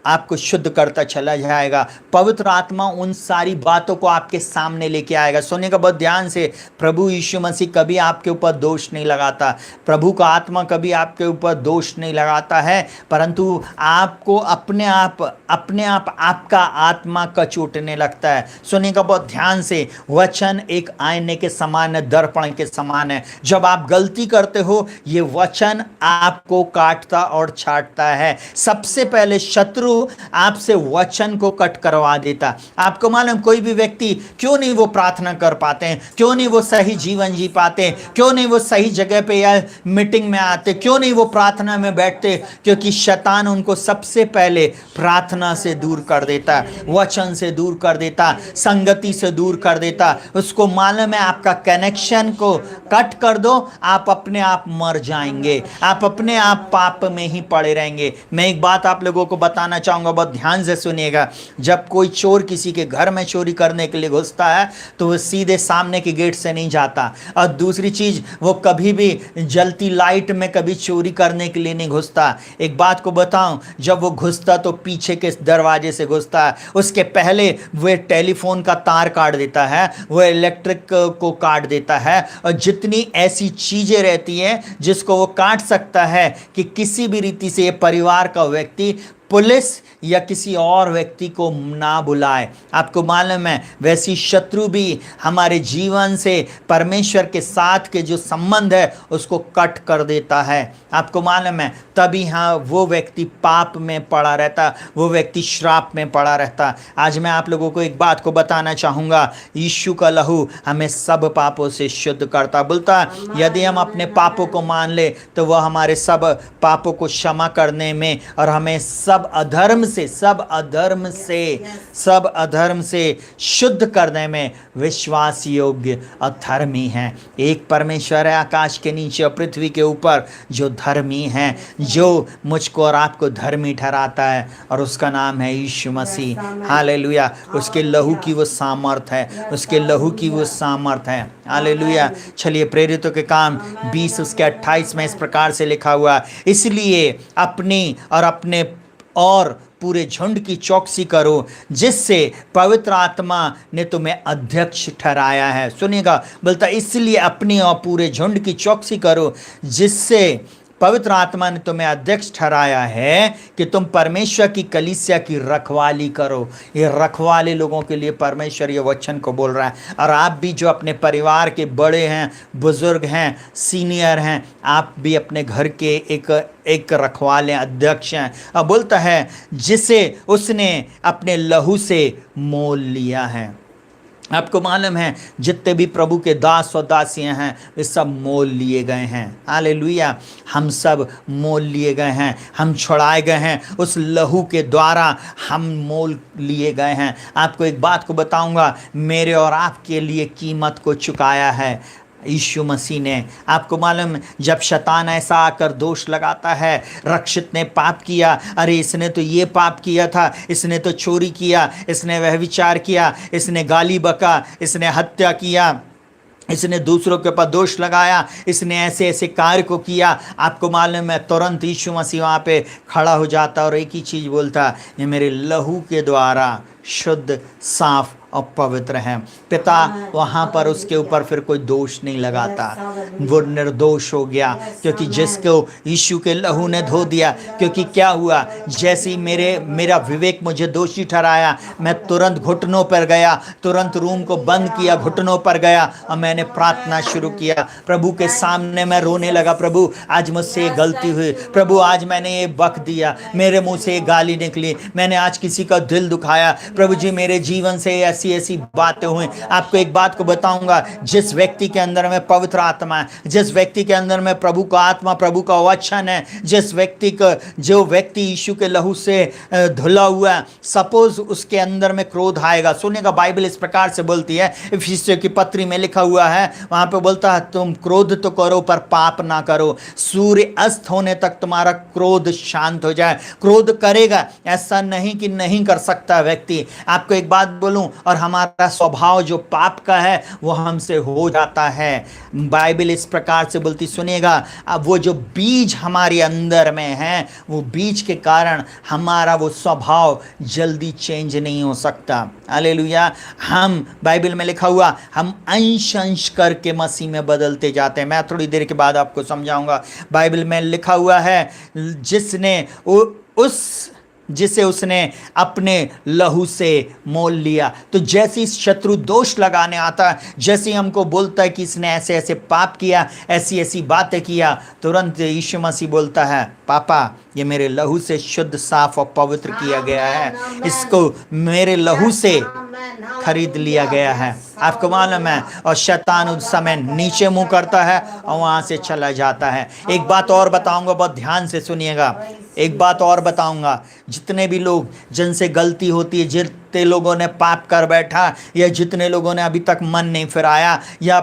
आपको शुद्ध करता चला जाएगा। पवित्र आत्मा उन सारी बातों को आपके सामने लेके आएगा। सुनिएगा बहुत ध्यान से, प्रभु यीशु मसीह कभी आपके ऊपर दोष नहीं लगाता, प्रभु का आत्मा कभी आपके ऊपर दोष नहीं लगाता है, परंतु आपको अपने आप आपका आत्मा कचोटने लगता है। सुनिएगा बहुत ध्यान से, वचन एक आईने के समान है, दर्पण के समान है। जब आप गलती करते हो, ये वचन आपको काटता और छाटता है। सबसे पहले शत्रु आपसे वचन को कट करवा देता। आपको मालूम, कोई भी व्यक्ति, क्यों नहीं वो प्रार्थना कर पाते हैं, क्यों नहीं वो सही जीवन जी पाते, क्यों नहीं वो सही जगह पे या मीटिंग में आते, क्यों नहीं वो प्रार्थना में बैठते? क्योंकि शैतान उनको सबसे पहले प्रार्थना से दूर कर देता, वचन से दूर कर देता, संगति से दूर कर देता। उसको मालूम है, आपका कनेक्शन को कट कर दो, आप अपने आप मर जाएंगे, आप अपने आप पाप में ही पड़े रहेंगे। मैं एक बात आप लोगों को बताना बताना चाहूँगा, बहुत ध्यान से सुनिएगा। जब कोई चोर किसी के घर में चोरी करने के लिए घुसता है तो वो सीधे सामने के गेट से नहीं जाता। और दूसरी चीज़, वो कभी भी जलती लाइट में कभी चोरी करने के लिए नहीं घुसता। एक बात को बताऊं, जब वो घुसता तो पीछे के दरवाजे से घुसता है। उसके पहले वो टेलीफोन का तार काट देता है, वो इलेक्ट्रिक को काट देता है, और जितनी ऐसी चीज़ें रहती हैं जिसको वो काट सकता है कि किसी भी रीति से ये परिवार का व्यक्ति पुलिस या किसी और व्यक्ति को ना बुलाए। आपको मालूम है, वैसी शत्रु भी हमारे जीवन से परमेश्वर के साथ के जो संबंध है उसको कट कर देता है। आपको मालूम है, तभी हाँ वो व्यक्ति पाप में पड़ा रहता, वो व्यक्ति श्राप में पड़ा रहता। आज मैं आप लोगों को एक बात को बताना चाहूँगा, यीशु का लहू हमें सब पापों से शुद्ध करता। बोलता यदि हम अपने पापों को मान ले तो वह हमारे सब पापों को क्षमा करने में और हमें सब अधर्म से शुद्ध करने में विश्वास योग्य और धर्मी है। एक परमेश्वर है आकाश के नीचे और पृथ्वी के ऊपर जो धर्मी है, जो मुझको और आपको धर्मी ठहराता है, और उसका नाम है यीशु मसीह। हालेलुया। उसके लहू की वो सामर्थ है, उसके लहू की वो सामर्थ है। हालेलुया। चलिए, प्रेरितों के काम 20 उसके 28 में इस प्रकार से लिखा हुआ, इसलिए अपनी और पूरे झुंड की चौकसी करो जिससे पवित्र आत्मा ने तुम्हें अध्यक्ष ठहराया है। सुनिएगा, बोलता इसलिए अपनी और पूरे झुंड की चौकसी करो जिससे पवित्र आत्मा ने तुम्हें अध्यक्ष ठहराया है कि तुम परमेश्वर की कलीसिया की रखवाली करो। ये रखवाले लोगों के लिए परमेश्वर ये वचन को बोल रहा है। और आप भी जो अपने परिवार के बड़े हैं, बुजुर्ग हैं, सीनियर हैं, आप भी अपने घर के एक रखवाले अध्यक्ष हैं। अब बोलता है जिसे उसने अपने लहू से मोल लिया है। आपको मालूम है, जितने भी प्रभु के दास और दासियां हैं वे सब मोल लिए गए हैं। हालेलुया। हम सब मोल लिए गए हैं, हम छुड़ाए गए हैं, उस लहू के द्वारा हम मोल लिए गए हैं। आपको एक बात को बताऊंगा, मेरे और आपके लिए कीमत को चुकाया है यीशु मसीह ने। आपको मालूम, जब शैतान ऐसा आकर दोष लगाता है, रक्षित ने पाप किया, अरे इसने तो ये पाप किया था, इसने तो चोरी किया, इसने वह विचार किया, इसने गाली बका, इसने हत्या किया, इसने दूसरों के ऊपर दोष लगाया, इसने ऐसे ऐसे कार्य को किया। आपको मालूम है, तुरंत यीशु मसीह वहाँ पे खड़ा हो जाता और एक ही चीज़ बोलता, ये मेरे लहू के द्वारा शुद्ध, साफ और पवित्र हैं। पिता वहाँ पर उसके ऊपर फिर कोई दोष नहीं लगाता, वो निर्दोष हो गया, क्योंकि जिसको यीशु के लहू ने धो दिया। क्योंकि क्या हुआ, जैसे ही मेरा विवेक मुझे दोषी ठहराया, मैं तुरंत घुटनों पर गया, तुरंत रूम को बंद किया, घुटनों पर गया और मैंने प्रार्थना शुरू किया। प्रभु के सामने मैं रोने लगा, प्रभु आज मुझसे ये गलती हुई, प्रभु आज मैंने ये बक दिया, मेरे मुंह से ये गाली निकली, मैंने आज किसी का दिल दुखाया, प्रभु जी मेरे जीवन से ऐसी ऐसी बातें हुई। आपको एक बात को बताऊंगा, जिस व्यक्ति के अंदर में पवित्र आत्मा है, जिस व्यक्ति के अंदर में प्रभु का आत्मा, प्रभु का वचन है, जो व्यक्ति यीशु के लहू से धुला हुआ है, सपोज उसके अंदर में क्रोध आएगा। सुनेगा, बाइबल इस प्रकार से बोलती है, इफिसियों की पत्री में लिखा हुआ है, वहां पे बोलता है तुम क्रोध तो करो पर पाप ना करो, सूर्य अस्त होने तक तुम्हारा क्रोध शांत हो जाए। क्रोध करेगा, ऐसा नहीं कि नहीं कर सकता व्यक्ति। आपको एक बात बोलूं, और हमारा स्वभाव जो पाप का है वो हमसे हो जाता है। बाइबल इस प्रकार से बोलती, सुनिएगा, अब वो जो बीज हमारे अंदर में है, वो बीज के कारण हमारा वो स्वभाव जल्दी चेंज नहीं हो सकता। हालेलुया। हम, बाइबल में लिखा हुआ, हम अंश अंश करके मसीह में बदलते जाते हैं। मैं थोड़ी देर के बाद आपको समझाऊंगा। बाइबल में लिखा हुआ है, जिसे उसने अपने लहू से मोल लिया। तो जैसे शत्रु दोष लगाने आता है, जैसे हमको बोलता है कि इसने ऐसे ऐसे पाप किया, ऐसी ऐसी बातें किया, तुरंत यीशु मसीह बोलता है, पापा ये मेरे लहू से शुद्ध, साफ और पवित्र किया गया है, इसको मेरे लहू से खरीद लिया गया है। आपको मालूम है, और शैतान उस समय नीचे मुंह करता है और वहां से चला जाता है। एक बात और बताऊंगा, बहुत ध्यान से सुनिएगा, एक बात और बताऊंगा, जितने भी लोग जिनसे गलती होती है, जितने लोगों ने पाप कर बैठा, या जितने लोगों ने अभी तक मन नहीं फिराया या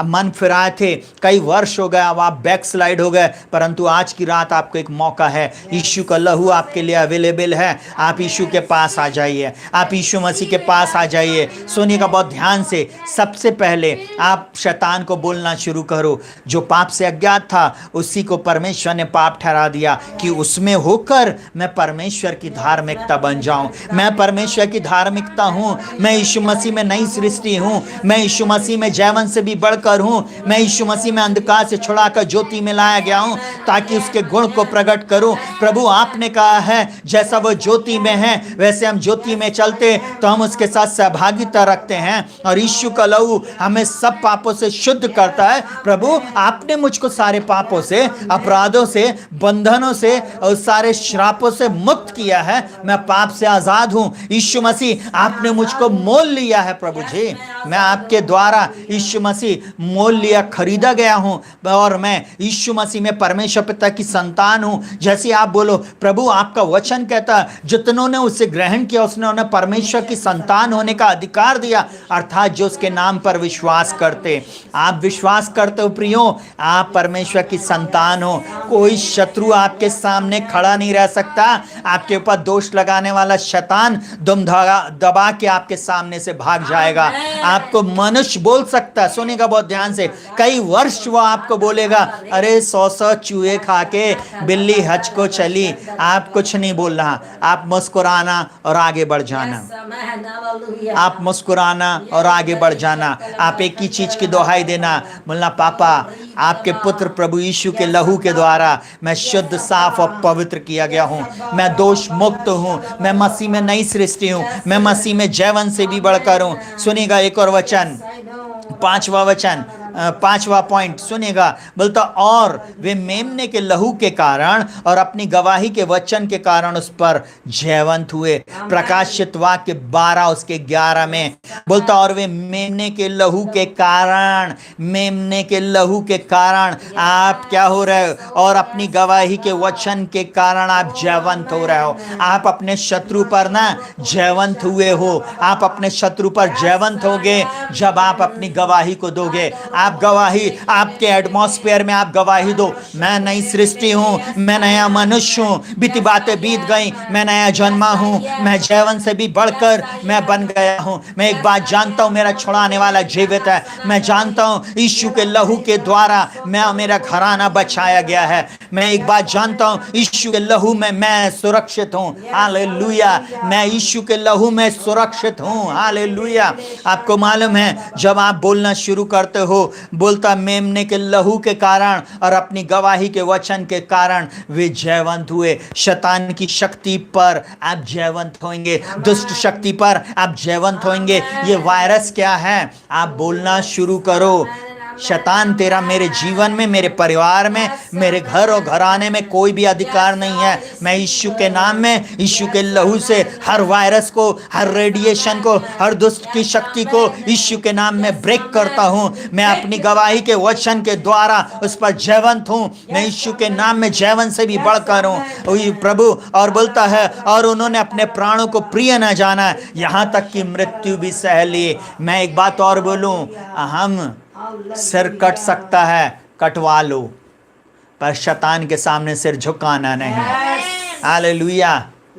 मन फिराए थे, कई वर्ष हो गए, अब आप बैक स्लाइड हो गए, परंतु आज की रात आपको एक मौका है। यीशु का लहू आपके लिए अवेलेबल है। आप यीशु के पास आ जाइए, आप यीशु मसीह के पास आ जाइए। सुनिएगा बहुत ध्यान से। सबसे पहले आप शैतान को बोलना शुरू करो, जो पाप से अज्ञात था उसी को परमेश्वर ने पाप ठहरा दिया कि उसमें होकर मैं परमेश्वर की धार्मिकता बन जाऊं। मैं परमेश्वर की धार्मिकता हूं, मैं यीशु मसीह में नई सृष्टि हूं, मैं यीशु मसीह में जैवन से भी बढ़कर हूं, मैं यीशु मसीह में अंधकार से छुड़ाकर ज्योति में लाया गया हूं ताकि उसके गुण को प्रकट करूं। प्रभु आपने कहा है जैसा वो ज्योति में है वैसे हम ज्योति में चलते तो हम उसके साथ सहभागिता रखते हैं, और यीशु का लहू हमें सब पापों से शुद्ध करता है। प्रभु आपने मुझको सारे पापों से, अपराधों से, बंधनों से और सारे श्रापों से मुक्त किया है। मैं पाप से आजाद हूं। यीशु मसीह आपने मुझको मोल लिया है। प्रभु जी मैं आपके द्वारा यीशु मसीह मोल लिया, खरीदा गया हूं, और मैं यीशु मसीह में परमेश्वर पिता की संतान हूं। जैसे आप बोलो प्रभु आपका वचन कहता है जितनों ने उसे ग्रहण किया उसने उन्हें परमेश्वर की संतान होने का अधिकार दिया, अर्थात जो उसके नाम पर विश्वास करते। आप विश्वास करते हो प्रियो, आप परमेश्वर की संतान हो। कोई शत्रु आपके सामने खड़ा नहीं रह सकता। आपके ऊपर दोष लगाने वाला शैतान दुम दबा के आपके सामने से भाग जाएगा। आपको मनुष्य बोल सकता है, सुनेगा बहुत ध्यान से, कई वर्ष वो आपको बोलेगा अरे 100 चूहे खा के बिल्ली हज को चली। आप कुछ नहीं बोल रहा, आप मुस्कुराना और आगे बढ़ जाना। आप मुस्कुराना और आगे बढ़ जाना। आप एक ही चीज की दुहाई देना, बोलना पापा आपके पुत्र प्रभु यीशु के लहू के द्वारा मैं शुद्ध, साफ और पवित्र किया गया हूँ। मैं दोष मुक्त हूँ, मैं मसीह में नई सृष्टि हूँ, मैं मसीह में जैवन से भी बढ़कर हूँ। सुनिएगा एक और वचन, पांचवा पॉइंट सुनिएगा, बोलता और वे मेमने के लहू के कारण और अपनी गवाही के वचन के कारण उस पर जयवंत हुए। प्रकाशित वाक्य 12 उसके 11 में बोलता और वे मेमने के लहू के कारण, मेमने के लहू के कारण आप क्या हो रहे हो, और अपनी गवाही के वचन के कारण आप जयवंत हो रहे हो। आप अपने शत्रु पर ना जयवंत हुए हो। आप अपने शत्रु पर जयवंत होगे जब आप अपनी गवाही को दोगे। आप गवाही, आपके एटमॉस्फेयर में आप गवाही दो, मैं नई सृष्टि हूं, मैं नया मनुष्य हूं, बीती बातें बीत गई, मैं नया जन्मा हूं, मैं जैवन से भी बढ़कर मैं बन गया हूं। मैं एक बात जानता हूं, मेरा छुड़ाने वाला जीवित है। मैं जानता हूं यीशु के लहू के द्वारा मेरा घराना बचाया गया है। मैं एक बात जानता हूं यीशु के लहू में मैं सुरक्षित हूं। हालेलुया, मैं यीशु के लहू में सुरक्षित हूं। हालेलुया। आपको मालूम है जब आप बोलना शुरू करते हो, बोलता मेमने के लहू के कारण और अपनी गवाही के वचन के कारण वे जयवंत हुए। शैतान की शक्ति पर आप जयवंत होंगे, दुष्ट शक्ति पर आप जयवंत होंगे। ये वायरस क्या है, आप बोलना शुरू करो, शैतान तेरा मेरे जीवन में, मेरे परिवार में, मेरे घर और घराने में कोई भी अधिकार नहीं है। मैं यीशु के नाम में, यीशु के लहू से हर वायरस को, हर रेडिएशन को, हर दुष्ट की शक्ति को यीशु के नाम में ब्रेक करता हूं। मैं अपनी गवाही के वचन के द्वारा उस पर जयवंत हूं। मैं यीशु के नाम में जयवंत से भी बढ़कर हूं प्रभु। और बोलता है और उन्होंने अपने प्राणों को प्रिय न जाना, यहां तक कि मृत्यु भी सह ली। मैं एक बात और बोलूं, हम सिर कट सकता है, कटवा लो, पर शैतान के सामने सिर झुकाना नहीं। Hallelujah,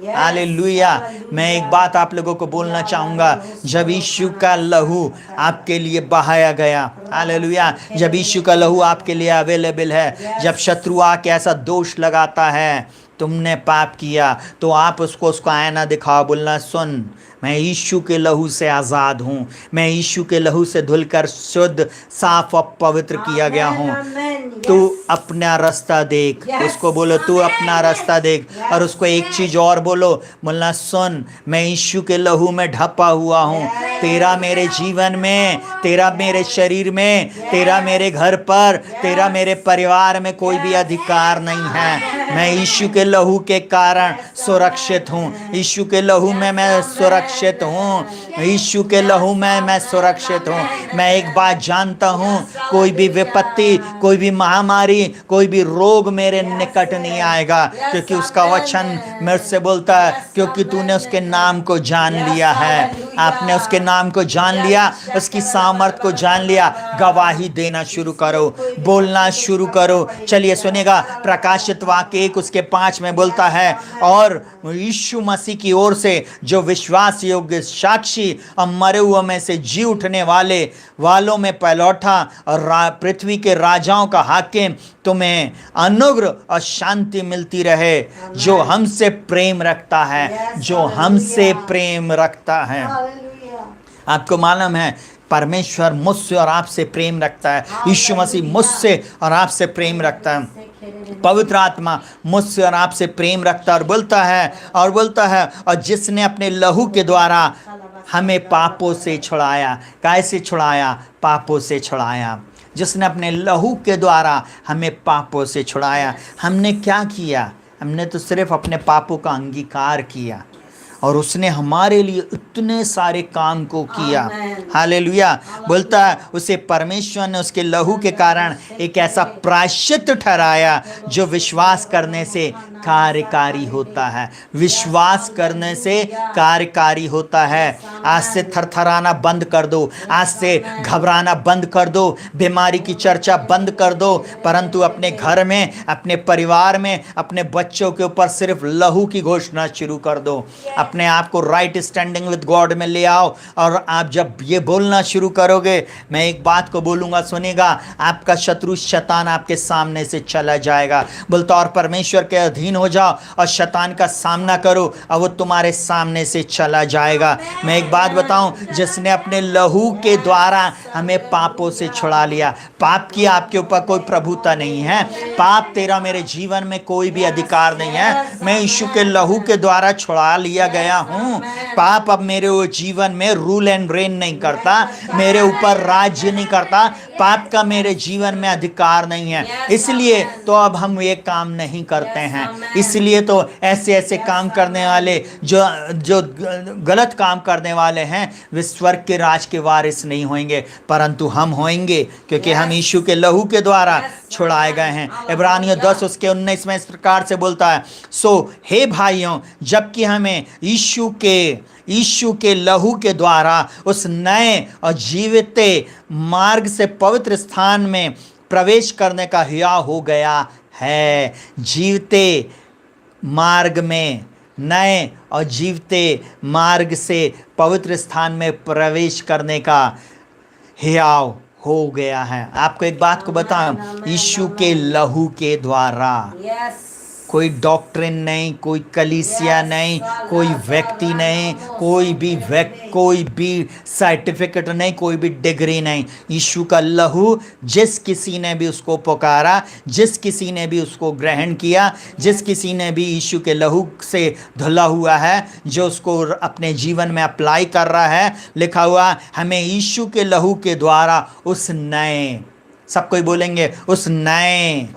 hallelujah. मैं एक बात आप लोगों को बोलना चाहूंगा, जब यीशु का लहू आपके लिए बहाया गया, हालेलुया, जब यीशु का लहू आपके लिए अवेलेबल है, जब शत्रु आके ऐसा दोष लगाता है तुमने पाप किया, तो आप उसको आईना दिखाओ, बोलना सुन मैं यीशु के लहू से आज़ाद हूँ, मैं यीशु के लहू से धुलकर शुद्ध, साफ और पवित्र किया गया हूँ। तू अपना रास्ता देख, उसको बोलो तू अपना रास्ता देख। और उसको एक चीज़ और बोलना सुन मैं यीशु के लहू में ढपा हुआ हूँ। तेरा मेरे जीवन में, तेरा मेरे शरीर में, तेरा मेरे घर पर, तेरा मेरे परिवार में कोई भी अधिकार नहीं है। मैं यीशु के लहू के कारण सुरक्षित हूँ। यीशु के लहू में मैं सुरक्षित हूँ। यीशु के लहू में मैं सुरक्षित हूँ। मैं एक बात जानता हूँ, कोई भी विपत्ति, कोई भी महामारी, कोई भी रोग मेरे निकट नहीं आएगा, क्योंकि उसका वचन मुझसे बोलता है, क्योंकि तूने उसके नाम को जान लिया है। आपने उसके नाम को जान लिया, उसकी सामर्थ को जान लिया। गवाही देना शुरू करो, बोलना शुरू करो। चलिए सुनेगा, प्रकाशित वाक्य 1:5 में बोलता है, और यीशु मसीह की ओर से जो विश्वास योग्य साक्षी और मरे हुए में से जी उठने वालों में पहलौठा और पृथ्वी के राजाओं का हाकिम, तुम्हें अनुग्रह और शांति मिलती रहे जो हमसे प्रेम रखता है, जो हमसे प्रेम रखता है। आपको मालूम है, परमेश्वर मुझसे और आपसे प्रेम रखता है। यीशु मसीह मुझसे और आपसे प्रेम रखता है। पवित्र आत्मा मुझसे और आपसे प्रेम रखता है, और बोलता है, और जिसने अपने लहू के द्वारा हमें पापों से छुड़ाया। कैसे छुड़ाया? पापों से छुड़ाया। जिसने अपने लहू के द्वारा हमें पापों से छुड़ाया। हमने क्या किया? हमने तो सिर्फ अपने पापों का अंगीकार किया, और उसने हमारे लिए इतने सारे काम को किया। हालेलुया। बोलता है, उसे परमेश्वर ने उसके लहू के कारण एक ऐसा प्रायश्चित ठहराया जो विश्वास करने से कार्यकारी होता है। विश्वास करने से कार्यकारी होता है। आज से थरथराना बंद कर दो, आज से घबराना बंद कर दो, बीमारी की चर्चा बंद कर दो, परंतु अपने घर में, अपने परिवार में, अपने बच्चों के ऊपर सिर्फ लहू की घोषणा शुरू कर दो। अपने आप को राइट स्टैंडिंग विद गॉड में ले आओ, और आप जब ये बोलना शुरू करोगे, मैं एक बात को बोलूंगा, सुनेगा, आपका शत्रु शैतान आपके सामने से चला जाएगा। बोलता, और परमेश्वर के अधीन हो जाओ और शैतान का सामना करो, और वो तुम्हारे सामने से चला जाएगा। मैं एक बात बताऊं, जिसने अपने लहू के द्वारा हमें पापों से छुड़ा लिया। पाप की आपके ऊपर कोई प्रभुता नहीं है। पाप तेरा मेरे जीवन में कोई भी अधिकार नहीं है। मैं यीशु के लहू के द्वारा छुड़ा लिया गया हूं। पाप अब मेरे जीवन में रूल एंड रेन नहीं करता, मेरे ऊपर राज्य नहीं करता। पाप का मेरे जीवन में अधिकार नहीं है। इसलिए तो अब हम ये काम नहीं करते हैं। इसलिए तो ऐसे काम करने वाले, जो गलत काम करने वाले हैं, वे स्वर्ग के राज के वारिस नहीं होंगे, परंतु हम होंगे, क्योंकि हम यीशु के लहू के द्वारा छुड़ाए गए हैं। इब्रानियों 10:19 में इस प्रकार से बोलता है, सो हे भाइयों, जबकि हमें यीशु के लहू के द्वारा उस नए और जीवित मार्ग से पवित्र स्थान में प्रवेश करने का हिया हो गया है। जीवते मार्ग में, नए और जीवते मार्ग से पवित्र स्थान में प्रवेश करने का हियाव हो गया है। आपको एक बात को बताऊं, यीशु के लहू के द्वारा। कोई डॉक्ट्रिन नहीं, कोई कलीसिया नहीं, कोई व्यक्ति नहीं, कोई भी सर्टिफिकेट नहीं, कोई भी डिग्री नहीं। यीशु का लहू, जिस किसी ने भी उसको पुकारा, जिस किसी ने भी उसको ग्रहण किया, जिस किसी ने भी यीशु के लहू से धुला हुआ है, जो उसको अपने जीवन में अप्लाई कर रहा है, लिखा हुआ, हमें यीशु के लहू के द्वारा उस नए, सब कोई बोलेंगे, उस नए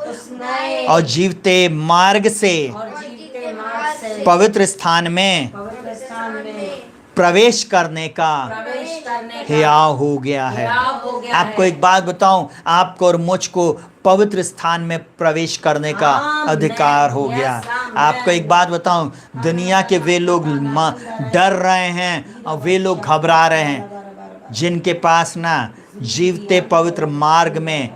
और जीवते मार्ग से पवित्र स्थान में प्रवेश करने का हियाव हो गया है। आपको एक बात बताऊं, आपको और मुझको पवित्र स्थान में प्रवेश करने का अधिकार हो गया। आपको एक बात बताऊं, दुनिया के वे लोग डर रहे हैं और वे लोग घबरा रहे हैं जिनके पास ना जीवते पवित्र मार्ग में,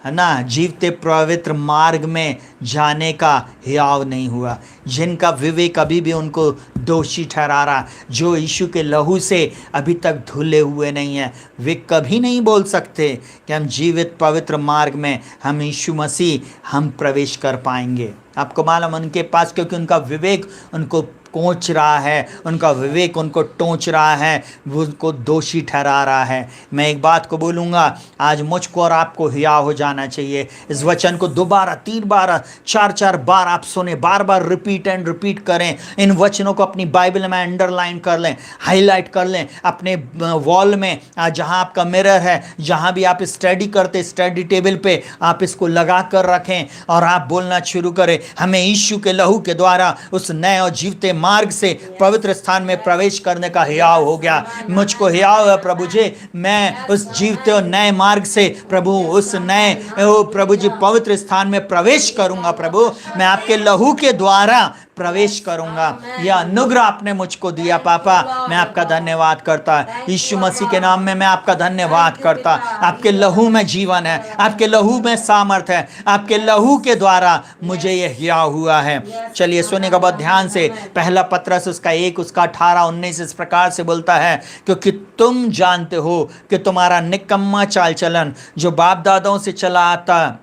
है ना, जीवते पवित्र मार्ग में जाने का हियाव नहीं हुआ, जिनका विवेक अभी भी उनको दोषी ठहरा रहा, जो यीशु के लहू से अभी तक धुले हुए नहीं है, वे कभी नहीं बोल सकते कि हम जीवित पवित्र मार्ग में, हम यीशु मसीह, हम प्रवेश कर पाएंगे। आपको मालूम, उनके पास, क्योंकि उनका विवेक उनको कोंच रहा है, उनका विवेक उनको टोंच रहा है, वो उनको दोषी ठहरा रहा है। मैं एक बात को बोलूँगा, आज मुझको और आपको हियाव हो जाना चाहिए। इस वचन को 2 बार 3 बार 4 बार आप सुने, बार बार रिपीट एंड रिपीट करें। इन वचनों को अपनी बाइबल में अंडरलाइन कर लें, हाईलाइट कर लें, अपने वॉल में जहाँ आपका मिरर है, जहाँ भी आप स्टडी करते स्टडी टेबल पे आप इसको लगा कर रखें और आप बोलना शुरू करें, हमें यीशु के लहू के द्वारा उस नए और जीवते मार्ग से पवित्र स्थान में प्रवेश करने का हियाव हो गया। मुझको हियाव है प्रभु जी, मैं उस जीवते और नए मार्ग से प्रभु उस नए प्रभु जी पवित्र स्थान में प्रवेश करूंगा। प्रभु मैं आपके लहू के द्वारा प्रवेश करूंगा। यह अनुग्रह आपने मुझको दिया पापा, मैं आपका धन्यवाद करता। यीशु मसीह के नाम में मैं आपका धन्यवाद करता। आपके लहू में जीवन है, आपके लहू में सामर्थ है, आपके लहू के द्वारा मुझे यह हियाव हुआ है। चलिए सुनिएगा बहुत ध्यान से। पहला पत्रस उसका 1 उसका 18-19 इस प्रकार से बोलता है, क्योंकि तुम जानते हो कि तुम्हारा निकम्मा चाल चलन जो बाप दादाओं से चला आता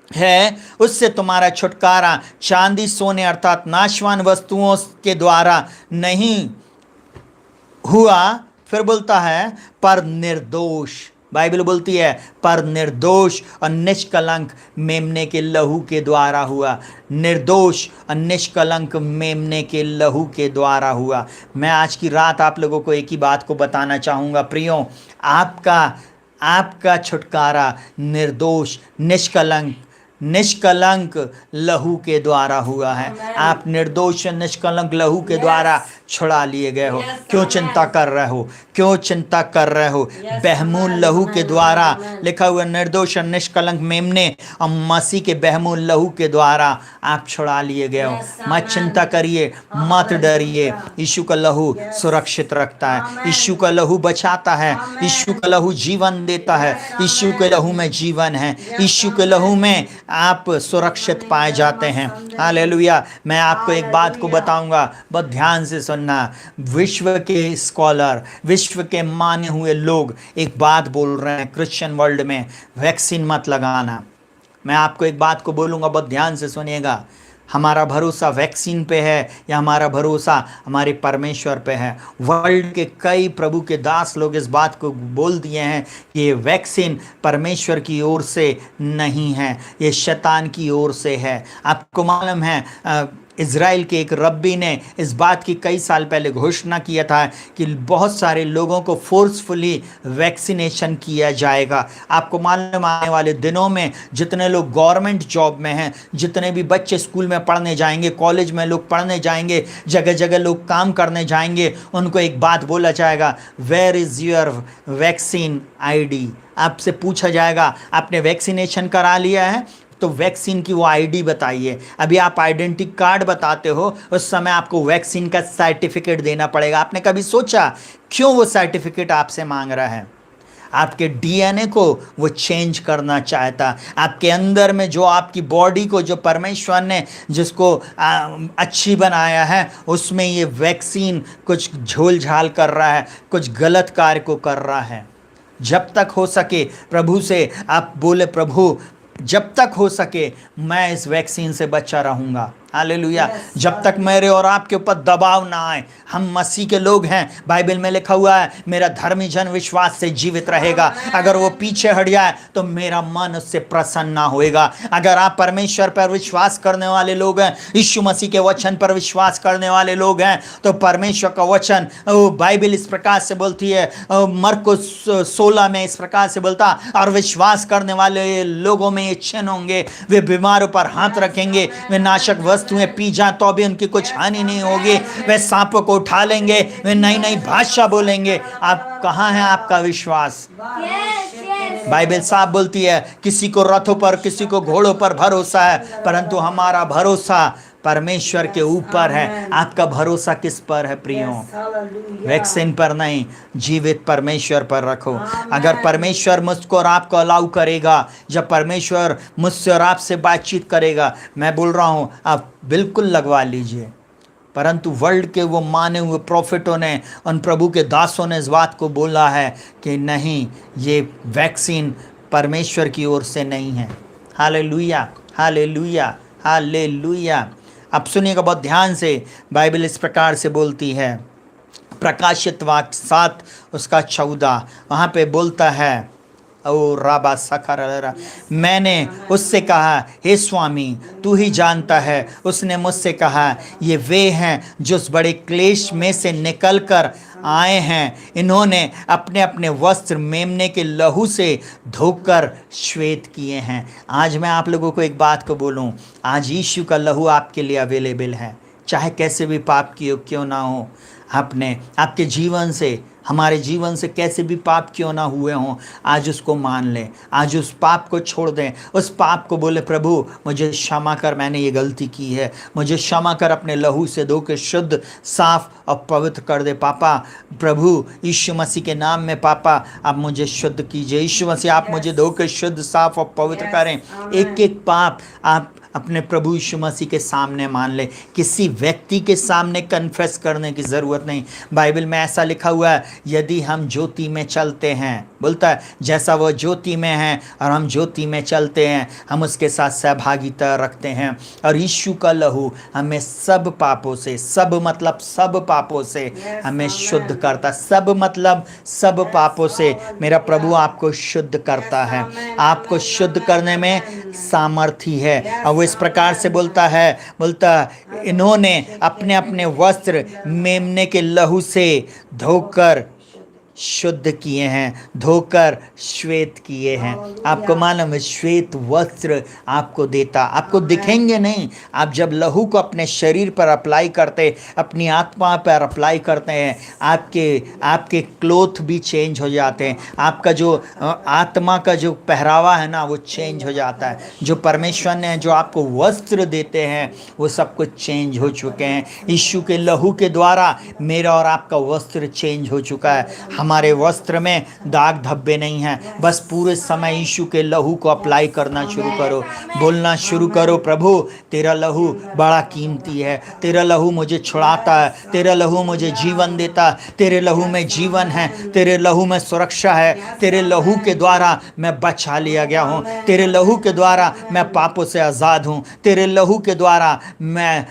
है, उससे तुम्हारा छुटकारा चांदी सोने अर्थात नाशवान वस्तुओं के द्वारा नहीं हुआ। फिर बोलता है पर निर्दोष, बाइबल बोलती है पर निर्दोष और निष्कलंक मेमने के लहू के द्वारा हुआ। निर्दोष और निष्कलंक मेमने के लहू के द्वारा हुआ। मैं आज की रात आप लोगों को एक ही बात को बताना चाहूँगा प्रियो, आपका छुटकारा निर्दोष निष्कलंक लहू के द्वारा हुआ है। आप निर्दोष निष्कलंक लहू के द्वारा छुड़ा लिए गए हो। क्यों चिंता कर रहे हो? क्यों चिंता कर रहे हो? बहमूल लहू के द्वारा लिखा हुआ निर्दोष और निष्कलंक मेमने और मसीह के बहमूल लहू के द्वारा आप छुड़ा लिए गए हो। मत चिंता करिए, मत डरिए। यीशु का लहू सुरक्षित रखता है, यीशु का लहू बचाता है, यीशु का लहू जीवन देता है, यीशु के लहू में जीवन है, यीशु के लहू में आप सुरक्षित पाए जाते हैं। हालेलुया। मैं आपको एक बात को बताऊंगा, बहुत ध्यान से सुनना। विश्व के स्कॉलर, विश्व के माने हुए लोग एक बात बोल रहे हैं क्रिश्चियन वर्ल्ड में, वैक्सीन मत लगाना। मैं आपको एक बात को बोलूंगा, बहुत ध्यान से सुनिएगा। हमारा भरोसा वैक्सीन पे है या हमारा भरोसा हमारे परमेश्वर पे है? वर्ल्ड के कई प्रभु के दास लोग इस बात को बोल दिए हैं कि ये वैक्सीन परमेश्वर की ओर से नहीं है, ये शैतान की ओर से है। आपको मालूम है इज़राइल के एक रब्बी ने इस बात की कई साल पहले घोषणा किया था कि बहुत सारे लोगों को फोर्सफुली वैक्सीनेशन किया जाएगा। आपको मालूम आने वाले दिनों में जितने लोग गवर्नमेंट जॉब में हैं, जितने भी बच्चे स्कूल में पढ़ने जाएंगे, कॉलेज में लोग पढ़ने जाएंगे, जगह जगह लोग काम करने जाएंगे, उनको एक बात बोला जाएगा, where is your vaccine ID? आपसे पूछा जाएगा आपने वैक्सीनेशन करा लिया है? तो वैक्सीन की वो ID बताइए। अभी आप आइडेंटिटी कार्ड बताते हो, उस समय आपको वैक्सीन का सर्टिफिकेट देना पड़ेगा। आपने कभी सोचा क्यों वो सर्टिफिकेट आपसे मांग रहा है? आपके DNA को वो चेंज करना चाहता। आपके अंदर में जो आपकी बॉडी को जो परमेश्वर ने जिसको अच्छी बनाया है, उसमें ये वैक्सीन कुछ झोल झाल कर रहा है, कुछ गलत कार्य को कर रहा है। जब तक हो सके प्रभु से आप बोले, प्रभु जब तक हो सके मैं इस वैक्सीन से बचा रहूँगा। हालेलुया। जब तक मेरे और आपके ऊपर दबाव ना आए। हम मसीह के लोग हैं, बाइबल में लिखा हुआ है मेरा धर्मी जन विश्वास से जीवित रहेगा। अगर वो पीछे हट जाए तो मेरा मन उससे प्रसन्न ना होएगा। अगर आप परमेश्वर पर विश्वास करने वाले लोग हैं, यीशु मसीह के वचन पर विश्वास करने वाले लोग हैं, तो परमेश्वर का वचन बाइबल इस प्रकार से बोलती है, मरकुस 16 में इस प्रकार से बोलता, और विश्वास करने वाले लोगों में ये चिन्ह होंगे, वे बीमारों पर हाथ रखेंगे, वे नाशक वस्तुएं पी जाएं तो भी उनकी कुछ हानि नहीं होगी, वे सांपों को उठा लेंगे, वे नई नई भाषा बोलेंगे। आप कहाँ है आपका विश्वास? बाइबल साफ बोलती है किसी को रथों पर, किसी को घोड़ों पर भरोसा है, परंतु हमारा भरोसा परमेश्वर के ऊपर है। आपका भरोसा किस पर है प्रियो? वैक्सीन पर नहीं, जीवित परमेश्वर पर रखो। अगर परमेश्वर मुझको और आपको अलाउ करेगा, जब परमेश्वर मुझसे और आपसे बातचीत करेगा, मैं बोल रहा हूँ आप बिल्कुल लगवा लीजिए। परंतु वर्ल्ड के वो माने हुए प्रॉफिटों ने, उन प्रभु के दासों ने इस बात को बोला है कि नहीं, ये वैक्सीन परमेश्वर की ओर से नहीं है। Hallelujah, hallelujah, hallelujah. आप सुनिएगा बहुत ध्यान से, बाइबल इस प्रकार से बोलती है, प्रकाशित वाक्य 7 उसका 14, वहाँ पे बोलता है, ओ राबा सखर, मैंने उससे कहा, हे स्वामी तू ही जानता है। उसने मुझसे कहा, ये वे हैं जो उस बड़े क्लेश में से निकल कर आए हैं, इन्होंने अपने अपने वस्त्र मेमने के लहू से धोकर श्वेत किए हैं। आज मैं आप लोगों को एक बात को बोलूं, आज यीशु का लहू आपके लिए अवेलेबल है, चाहे कैसे भी पाप किए क्यों ना हो। आपने आपके जीवन से, हमारे जीवन से कैसे भी पाप क्यों ना हुए हों, आज उसको मान लें, आज उस पाप को छोड़ दें। उस पाप को बोले, प्रभु मुझे क्षमा कर, मैंने ये गलती की है, मुझे क्षमा कर, अपने लहू से धो के शुद्ध साफ और पवित्र कर दे। पापा, प्रभु यीशु मसीह के नाम में पापा आप मुझे शुद्ध कीजिए। यीशु मसीह आप मुझे धो के शुद्ध साफ और पवित्र करें। एक एक पाप आप अपने प्रभु यीशु मसीह के सामने मान ले, किसी व्यक्ति के सामने कन्फेस करने की ज़रूरत नहीं। बाइबल में ऐसा लिखा हुआ है, यदि हम ज्योति में चलते हैं, बोलता है जैसा वह ज्योति में है और हम ज्योति में चलते हैं, हम उसके साथ सहभागिता रखते हैं। और यीशु का लहू हमें सब पापों से, सब मतलब सब पापों से हमें शुद्ध करता। सब मतलब सब पापों से मेरा प्रभु आपको शुद्ध करता है, आपको शुद्ध करने में सामर्थी है। और वो इस प्रकार से बोलता है, इन्होंने अपने अपने वस्त्र मेमने के लहू से धोकर शुद्ध किए हैं, धोकर श्वेत किए हैं। आपको मालूम है, श्वेत वस्त्र आपको देता, आपको दिखेंगे नहीं। आप जब लहू को अपने शरीर पर अप्लाई करते, अपनी आत्मा पर अप्लाई करते हैं, आपके क्लोथ भी चेंज हो जाते हैं। आपका जो आत्मा का जो पहरावा है ना, वो चेंज हो जाता है। जो परमेश्वर ने जो आपको वस्त्र देते हैं, वो सब कुछ चेंज हो चुके हैं। यीशु के लहू के द्वारा मेरा और आपका वस्त्र चेंज हो चुका है। हमारे वस्त्र में दाग धब्बे नहीं हैं। बस पूरे समय यीशु के लहू को अप्लाई करना शुरू करो, बोलना शुरू करो, प्रभु तेरा लहू बड़ा कीमती है, तेरा लहू मुझे छुड़ाता है, तेरा लहू मुझे जीवन देता, तेरे लहू में जीवन है, तेरे लहू में सुरक्षा है, तेरे लहू के द्वारा मैं बचा लिया गया हूँ, तेरे लहू के द्वारा मैं पापों से आज़ाद हूँ, तेरे लहू के द्वारा मैं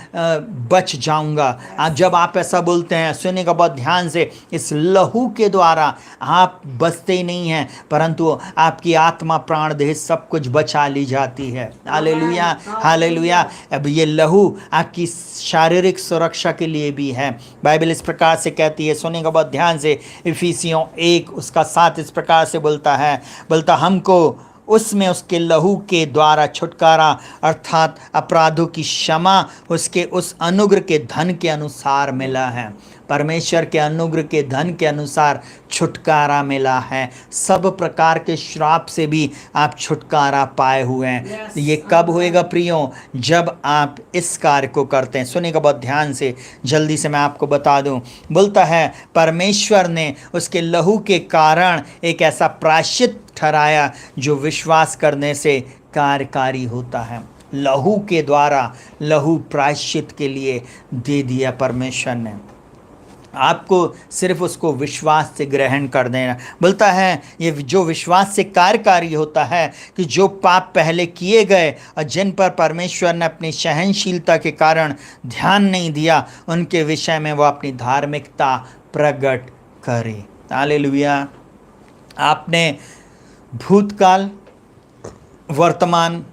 बच जाऊँगा। जब आप ऐसा बोलते हैं, सुनिएगा बहुत ध्यान से, इस लहू के द्वारा आप बचते ही नहीं हैं, परंतु आपकी आत्मा प्राण देह सब कुछ बचा ली जाती है। Hallelujah, hallelujah. अब ये लहू आपकी शारीरिक सुरक्षा के लिए भी है। बाइबल इस प्रकार से कहती है, सुनिएगा बहुत ध्यान से, इफिसियों 1 उसका 7 इस प्रकार से बोलता है, हमको उसमें उसके लहू के द्वारा छुटकारा अर्थात अपराधों की क्षमा उसके उस अनुग्रह के धन के अनुसार मिला है। परमेश्वर के अनुग्रह के धन के अनुसार छुटकारा मिला है। सब प्रकार के श्राप से भी आप छुटकारा पाए हुए हैं। ये कब होएगा प्रियो? जब आप इस कार्य को करते हैं। सुनिएगा बहुत ध्यान से, जल्दी से मैं आपको बता दूं। बोलता है परमेश्वर ने उसके लहू के कारण एक ऐसा प्रायश्चित ठहराया जो विश्वास करने से कार्यकारी होता है। लहू के द्वारा, लहू प्रायश्चित के लिए दे दिया परमेश्वर ने। आपको सिर्फ उसको विश्वास से ग्रहण कर देना। बोलता है ये जो विश्वास से कार्यकारी होता है कि जो पाप पहले किए गए और जिन पर परमेश्वर ने अपनी सहनशीलता के कारण ध्यान नहीं दिया, उनके विषय में वो अपनी धार्मिकता प्रकट करे। हालेलुया। आपने भूतकाल, वर्तमान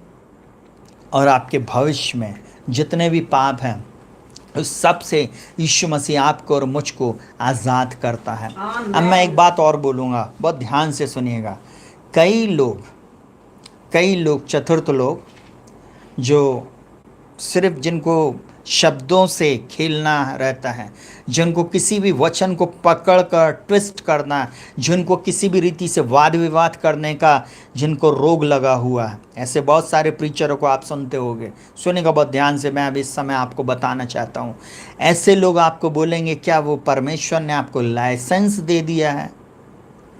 और आपके भविष्य में जितने भी पाप हैं, उस सब से यीशु मसीह आपको और मुझको आज़ाद करता है। अब मैं एक बात और बोलूँगा, बहुत ध्यान से सुनिएगा। कई लोग चतुर्थ लोग जो सिर्फ जिनको शब्दों से खेलना रहता है, जिनको किसी भी वचन को पकड़कर ट्विस्ट करना, जिनको किसी भी रीति से वाद विवाद करने का जिनको रोग लगा हुआ है, ऐसे बहुत सारे प्रीचरों को आप सुनते होंगे। सुनेगा बहुत ध्यान से, मैं अभी इस समय आपको बताना चाहता हूँ। ऐसे लोग आपको बोलेंगे क्या वो परमेश्वर ने आपको लाइसेंस दे दिया है?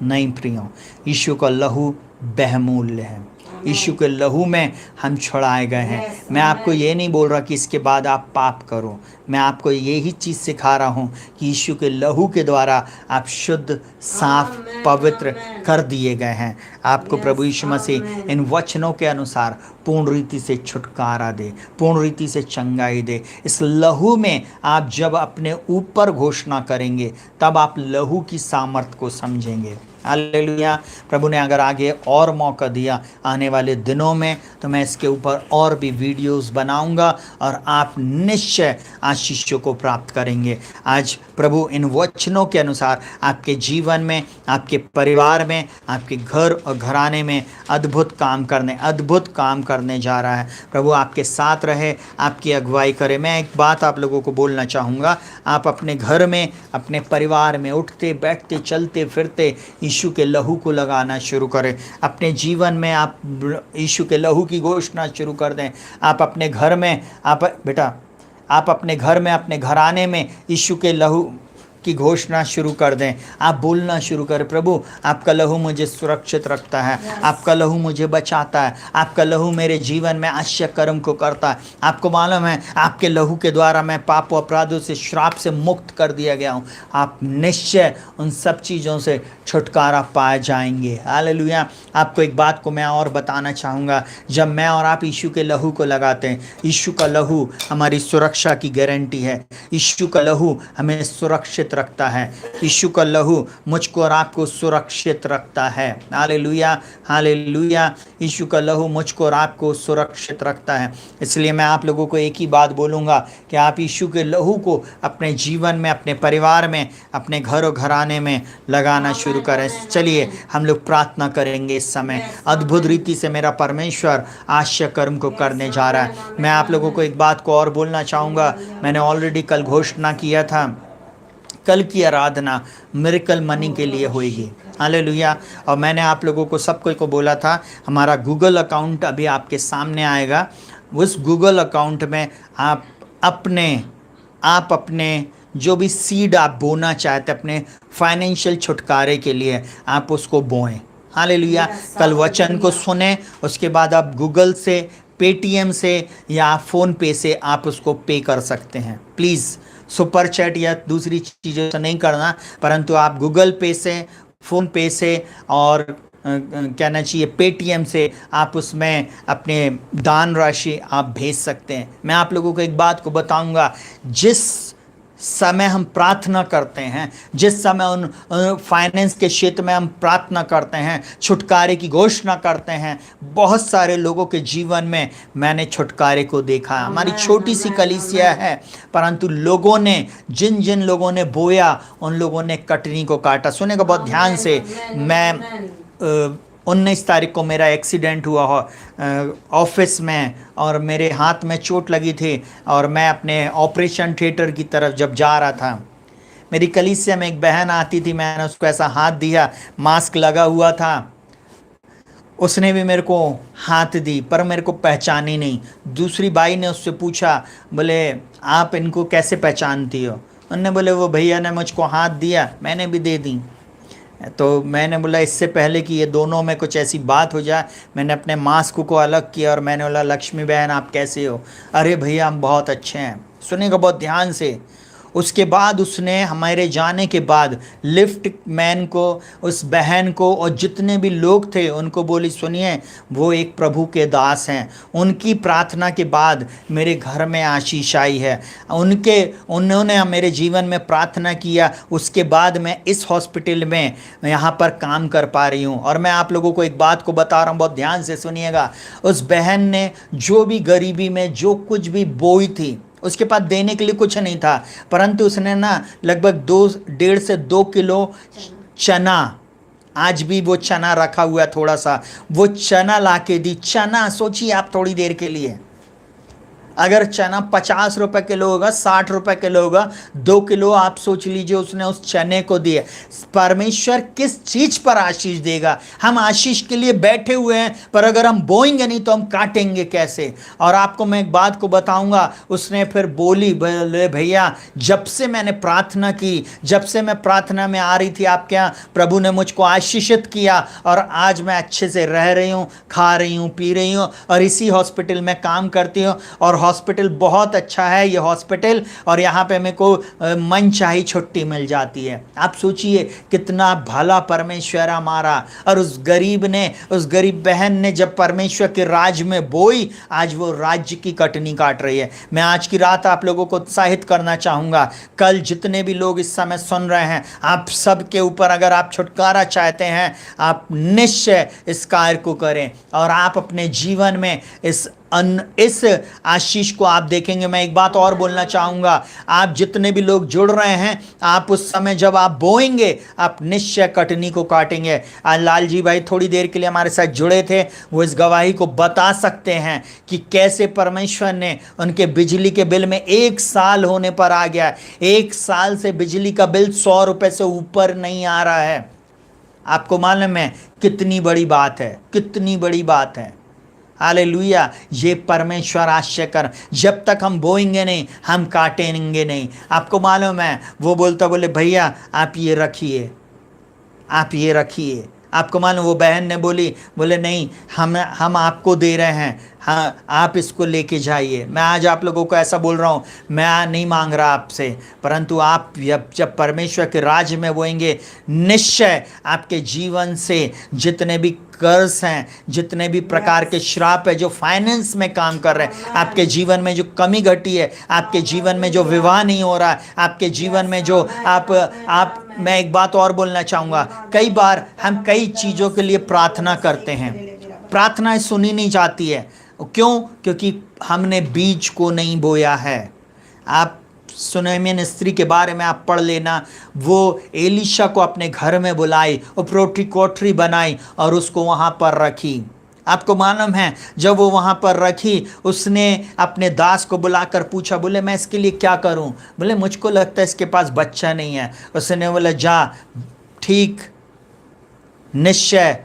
नहीं प्रियो, यीशु का लहू बहुमूल्य है। यीशु के लहू में हम छुड़ाए गए हैं। मैं आपको ये नहीं बोल रहा कि इसके बाद आप पाप करो, मैं आपको यही चीज़ सिखा रहा हूँ कि यीशु के लहू के द्वारा आप शुद्ध, साफ, पवित्र कर दिए गए हैं। आपको प्रभु यीशु मसीह इन वचनों के अनुसार पूर्ण रीति से छुटकारा दे, पूर्ण रीति से चंगाई दे। इस लहू में आप जब अपने ऊपर घोषणा करेंगे तब आप लहू की सामर्थ को समझेंगे। हालेलुया। प्रभु ने अगर आगे और मौका दिया आने वाले दिनों में तो मैं इसके ऊपर और भी वीडियोस बनाऊंगा और आप निश्चय आशीषों को प्राप्त करेंगे। आज प्रभु इन वचनों के अनुसार आपके जीवन में, आपके परिवार में, आपके घर और घराने में अद्भुत काम करने जा रहा है। प्रभु आपके साथ रहे, आपकी अगुवाई करे। मैं एक बात आप लोगों को बोलना चाहूँगा, आप अपने घर में, अपने परिवार में उठते बैठते चलते फिरते यीशु के लहू को लगाना शुरू करें। अपने जीवन में आप यीशु के लहू की घोषणा शुरू कर दें। आप अपने घर में, आप अपने घर में, अपने घराने में यीशु के लहू की घोषणा शुरू कर दें। आप बोलना शुरू करें, प्रभु आपका लहू मुझे सुरक्षित रखता है, आपका लहू मुझे बचाता है, आपका लहू मेरे जीवन में आश्चर्य कर्म को करता है। आपको मालूम है आपके लहू के द्वारा मैं पाप और अपराधों से, श्राप से मुक्त कर दिया गया हूँ। आप निश्चय उन सब चीज़ों से छुटकारा पाए जाएंगे। हालेलुया। आपको एक बात को मैं और बताना चाहूँगा, जब मैं और आप यीशु के लहू को लगाते हैं, यीशु का लहू हमारी सुरक्षा की गारंटी है। यीशु का लहू हमें सुरक्षित रखता है। यीशु का लहू मुझको और आपको सुरक्षित रखता है। Hallelujah, hallelujah. यीशु का लहू मुझको और आपको सुरक्षित रखता है। इसलिए मैं आप लोगों को एक ही बात बोलूँगा कि आप यीशु के लहू को अपने जीवन में, अपने परिवार में, अपने घर और घराने में लगाना शुरू करें। चलिए हम लोग प्रार्थना करेंगे। इस समय अद्भुत रीति से मेरा परमेश्वर आश्चर्य कर्म को करने जा रहा है। मैं आप लोगों को एक बात को और बोलना चाहूँगा। मैंने ऑलरेडी कल घोषणा किया था, कल की आराधना मिरेकल मनी के लिए होगी। हालेलुया। और मैंने आप लोगों को सबको को बोला था, हमारा गूगल अकाउंट अभी आपके सामने आएगा। उस गूगल अकाउंट में आप अपने जो भी सीड आप बोना चाहते अपने फाइनेंशियल छुटकारे के लिए, आप उसको बोएं। हालेलुया। कल वचन को सुने, उसके बाद आप गूगल से, पेटीएम से या फ़ोन पे से आप उसको पे कर सकते हैं। प्लीज़ सुपर चैट या दूसरी चीज़ों से नहीं करना, परंतु आप गूगल पे से, फ़ोन पे से और कहना चाहिए पेटीएम से आप उसमें अपने दान राशि आप भेज सकते हैं। मैं आप लोगों को एक बात को बताऊंगा, जिस समय हम प्रार्थना करते हैं, जिस समय उन फाइनेंस के क्षेत्र में हम प्रार्थना करते हैं, छुटकारे की घोषणा करते हैं, बहुत सारे लोगों के जीवन में मैंने छुटकारे को देखा। हमारी छोटी सी कलीसिया है, परंतु लोगों ने, जिन लोगों ने बोया उन लोगों ने कटनी को काटा। सुनेगा बहुत ध्यान से। मैं 19 तारीख को मेरा एक्सीडेंट हुआ ऑफिस में और मेरे हाथ में चोट लगी थी और मैं अपने ऑपरेशन थिएटर की तरफ जब जा रहा था, मेरी कलीसिया में एक बहन आती थी, मैंने उसको ऐसा हाथ दिया, मास्क लगा हुआ था, उसने भी मेरे को हाथ दी पर मेरे को पहचानी नहीं। दूसरी बाई ने उससे पूछा, बोले आप इनको कैसे पहचानती हो? उन्होंने बोले वो भैया ने मुझको हाथ दिया, मैंने भी दे दी। तो मैंने बोला इससे पहले कि ये दोनों में कुछ ऐसी बात हो जाए, मैंने अपने मास्क को अलग किया और मैंने बोला लक्ष्मी बहन आप कैसे हो? अरे भैया हम बहुत अच्छे हैं। सुनिएगा बहुत ध्यान से। उसके बाद उसने हमारे जाने के बाद लिफ्ट मैन को, उस बहन को और जितने भी लोग थे उनको बोली, सुनिए वो एक प्रभु के दास हैं। उनकी प्रार्थना के बाद मेरे घर में आशीष आई है। उन्होंने मेरे जीवन में प्रार्थना किया, उसके बाद मैं इस हॉस्पिटल में यहाँ पर काम कर पा रही हूँ। और मैं आप लोगों को एक बात को बता रहा हूँ, बहुत ध्यान से सुनिएगा। उस बहन ने जो भी गरीबी में जो कुछ भी बोई थी, उसके पास देने के लिए कुछ नहीं था, परंतु उसने ना लगभग 1.5 से 2 किलो चना, आज भी वो चना रखा हुआ है थोड़ा सा, वो चना ला के दी। चना सोचिए आप थोड़ी देर के लिए, अगर चना 50 रुपए किलो होगा, 60 रुपए किलो होगा, 2 किलो आप सोच लीजिए उसने उस चने को दिए। परमेश्वर किस चीज पर आशीष देगा? हम आशीष के लिए बैठे हुए हैं, पर अगर हम बोएंगे नहीं तो हम काटेंगे कैसे? और आपको मैं एक बात को बताऊंगा, उसने फिर बोली, बोले भैया जब से मैंने प्रार्थना की, जब से मैं प्रार्थना में आ रही थी आपके यहाँ, प्रभु ने मुझको आशीषित किया और आज मैं अच्छे से रह रही हूँ, खा रही हूँ, पी रही हूँ और इसी हॉस्पिटल में काम करती हूँ। और हॉस्पिटल बहुत अच्छा है ये हॉस्पिटल, और यहाँ पे मेरे को मनचाही छुट्टी मिल जाती है। आप सोचिए कितना भला परमेश्वर हमारा। और उस गरीब ने, उस गरीब बहन ने जब परमेश्वर के राज में बोई, आज वो राज्य की कटनी काट रही है। मैं आज की रात आप लोगों को उत्साहित करना चाहूँगा, कल जितने भी लोग इस समय सुन रहे हैं, आप सब के ऊपर अगर आप छुटकारा चाहते हैं, आप निश्चय इस कार्य को करें और आप अपने जीवन में इस आशीष को आप देखेंगे। मैं एक बात और बोलना चाहूँगा, आप जितने भी लोग जुड़ रहे हैं, आप उस समय जब आप बोएंगे, आप निश्चय कटनी को काटेंगे। आज लाल जी भाई थोड़ी देर के लिए हमारे साथ जुड़े थे, वो इस गवाही को बता सकते हैं कि कैसे परमेश्वर ने उनके बिजली के बिल में 1 साल होने पर आ गया। 1 साल से बिजली का बिल 100 रुपये से ऊपर नहीं आ रहा है। आपको मालूम है कितनी बड़ी बात है, कितनी बड़ी बात है। हालेलुया, ये परमेश्वर आश्चर्य कर। जब तक हम बोएंगे नहीं, हम काटेंगे नहीं। आपको मालूम है वो बोले भैया आप ये रखिए, आप ये रखिए। आपको मालूम वो बहन ने बोले नहीं, हम आपको दे रहे हैं, हाँ आप इसको लेके जाइए। मैं आज आप लोगों को ऐसा बोल रहा हूँ, मैं नहीं मांग रहा आपसे, परंतु आप जब परमेश्वर के राज्य में बोएंगे, निश्चय आपके जीवन से जितने भी कर्ज हैं, जितने भी प्रकार के श्राप है जो फाइनेंस में काम कर रहे हैं, आपके जीवन में जो कमी घटी है, आपके जीवन में जो विवाह नहीं हो रहा है, आपके जीवन में जो आप मैं एक बात और बोलना चाहूँगा, कई बार हम कई चीज़ों के लिए प्रार्थना करते हैं, प्रार्थनाएं सुनी नहीं जाती है। क्यों? क्योंकि हमने बीज को नहीं बोया है। आप सुनैमियन स्त्री के बारे में आप पढ़ लेना, वो एलीशा को अपने घर में बुलाई, उपरोठी कोठरी बनाई और उसको वहाँ पर रखी। आपको मालूम है जब वो वहाँ पर रखी, उसने अपने दास को बुलाकर पूछा, बोले मैं इसके लिए क्या करूँ? बोले मुझको लगता है इसके पास बच्चा नहीं है। उसने बोला जा, ठीक, निश्चय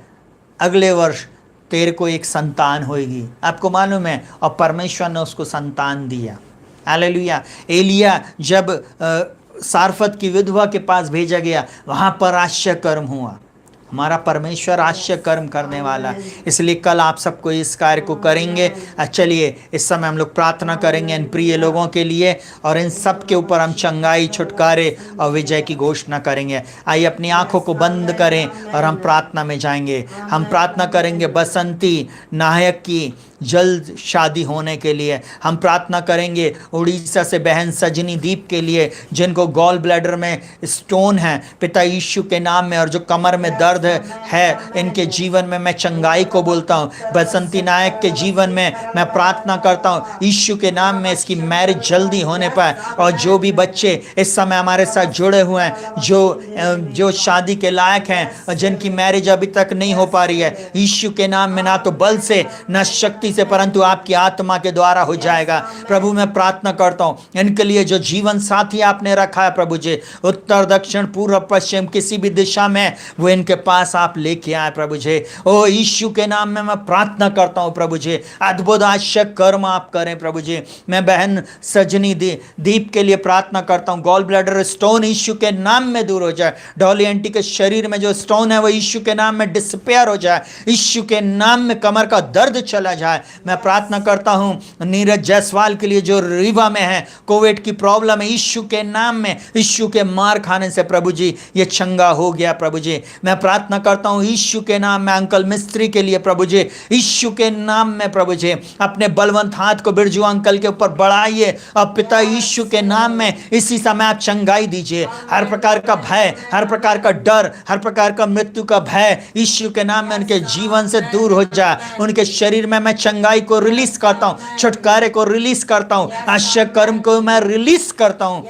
अगले वर्ष तेरे को एक संतान होगी। आपको मालूम है, और परमेश्वर ने उसको संतान दिया। हालेलुया। एलिया जब सारफत की विधवा के पास भेजा गया, वहाँ पर आश्चर्य कर्म हुआ। हमारा परमेश्वर आश्चर्य कर्म करने वाला है, इसलिए कल आप सबको इस कार्य को करेंगे। चलिए इस समय हम लोग प्रार्थना करेंगे इन प्रिय लोगों के लिए, और इन सब के ऊपर हम चंगाई, छुटकारे और विजय की घोषणा करेंगे। आइए अपनी आंखों को बंद करें और हम प्रार्थना में जाएंगे। हम प्रार्थना करेंगे बसंती नायक की जल्द शादी होने के लिए। हम प्रार्थना करेंगे उड़ीसा से बहन सजनी दीप के लिए, जिनको गॉल ब्लैडर में स्टोन है, पिता यीशु के नाम में, और जो कमर में दर्द है, इनके जीवन में मैं चंगाई को बोलता हूँ। बसंती नायक के जीवन में मैं प्रार्थना करता हूँ, यीशु के नाम में इसकी मैरिज जल्दी होने पाए। और जो भी बच्चे इस समय हमारे साथ जुड़े हुए हैं, जो शादी के लायक हैं और जिनकी मैरिज अभी तक नहीं हो पा रही है, यीशु के नाम में ना तो बल से ना शक्ति से, परंतु आपकी आत्मा के द्वारा हो जाएगा। प्रभु मैं प्रार्थना करता हूँ इनके लिए जो जीवन साथी आपने रखा है, प्रभु जी, उत्तर दक्षिण पूर्व पश्चिम किसी भी दिशा में वो इनके पास आप लेके आए प्रभु जी। ओ यीशु के नाम में मैं प्रार्थना करता हूँ प्रभु जी, अद्भुत आश्चर्य कर्म आप करें प्रभु जी। मैं बहन सजनी दीप के लिए प्रार्थना करता हूँ, गॉल ब्लैडर स्टोन यीशु के नाम में दूर हो जाए। डॉली आंटी के शरीर में जो स्टोन है वो यीशु के नाम में डिस्पेयर हो जाए, यीशु के नाम में कमर का दर्द चला जाए। मैं प्रार्थना करता हूं नीरज जायसवाल के लिए जो रीवा में है, कोविड की प्रॉब्लम है, यीशु के नाम में, यीशु के मार खाने से प्रभु जी ये चंगा हो गया प्रभु जी। मैं प्रार्थना करता हूं यीशु के नाम में अंकल मिस्त्री के लिए प्रभु जी, यीशु के नाम में प्रभु जी अपने बलवंत हाथ को बिरजू अंकल के ऊपर बढ़ाइए और पिता यीशु के नाम में इसी समय आप चंगाई दीजिए। हर प्रकार का भय, हर प्रकार का डर, हर प्रकार का मृत्यु का भय यीशु के नाम में उनके जीवन से दूर हो जाए। उनके शरीर में मैं चंगाई को रिलीज करता हूं, छुटकारे को रिलीज करता हूं, आश्चर्य कर्म को मैं रिलीज करता हूं।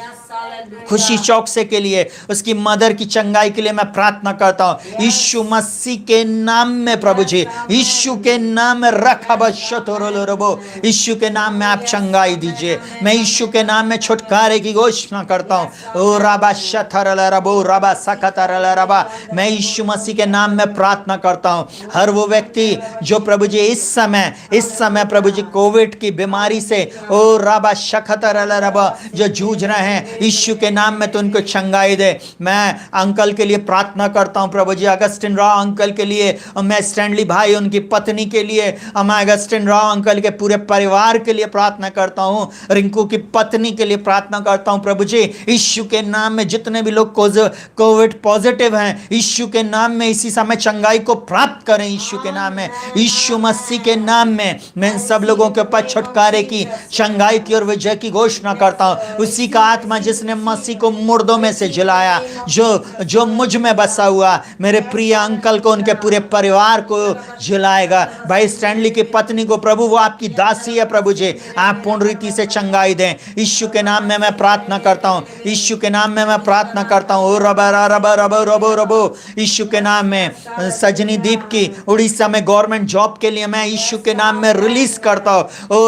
खुशी चौकसे के लिए, उसकी मदर की चंगाई के लिए मैं प्रार्थना करता हूँ यीशु मसीह के नाम में प्रभु जी, यीशु के नाम में रखबशतोरलोरबो, यीशु के नाम में आप चंगाई दीजिए। मैं यीशु के नाम में छुटकारे की घोषणा करता हूँ। ओ रबा शथरलरबो रबा सकतरलरबा, मैं यीशु मसीह के नाम में प्रार्थना करता हूँ। हर वो व्यक्ति जो प्रभु जी इस समय प्रभु जी कोविड की बीमारी से ओ रबा शखतरलरबा जो जूझ रहे हैं, यीशु के नाम में तो उनको चंगाई दे। मैं अंकल के लिए प्रार्थना करता हूं प्रभु जी, अगस्टिन राव अंकल के लिए, और मैं स्टैनली भाई उनकी पत्नी के लिए, और मैं अगस्टिन राव अंकल के पूरे परिवार के लिए प्रार्थना करता हूं, रिंकू की पत्नी के लिए प्रार्थना करता हूं प्रभु जी। यीशु के नाम में जितने भी लोग कोविड पॉजिटिव हैं, यीशु के नाम में इसी समय चंगाई को प्राप्त करें। यीशु के नाम में, यीशु मसीह के नाम में मैं इन सब लोगों के ऊपर छुटकारे की, चंगाई की और विजय की घोषणा करता हूं। उसी का आत्मा जिसने मसीह को मुर्दों में से जिलाया, जो मुझ में बसा हुआ, मेरे प्रिय अंकल को, उनके पूरे परिवार को जिलाएगा। भाई स्टैनली की पत्नी को प्रभु, वो आपकी दासी है प्रभु जी, आप पूर्ण रीति से चंगाई दें। यीशु के नाम में मैं प्रार्थना करता हूं, यीशु के नाम में मैं प्रार्थना करता हूं। ओ रबा रबा रबो रबो रबो, यीशु के नाम में सजनी दीप की उड़ीसा में गवर्नमेंट जॉब के लिए मैं यीशु के नाम में रिलीज करता हूं। ओ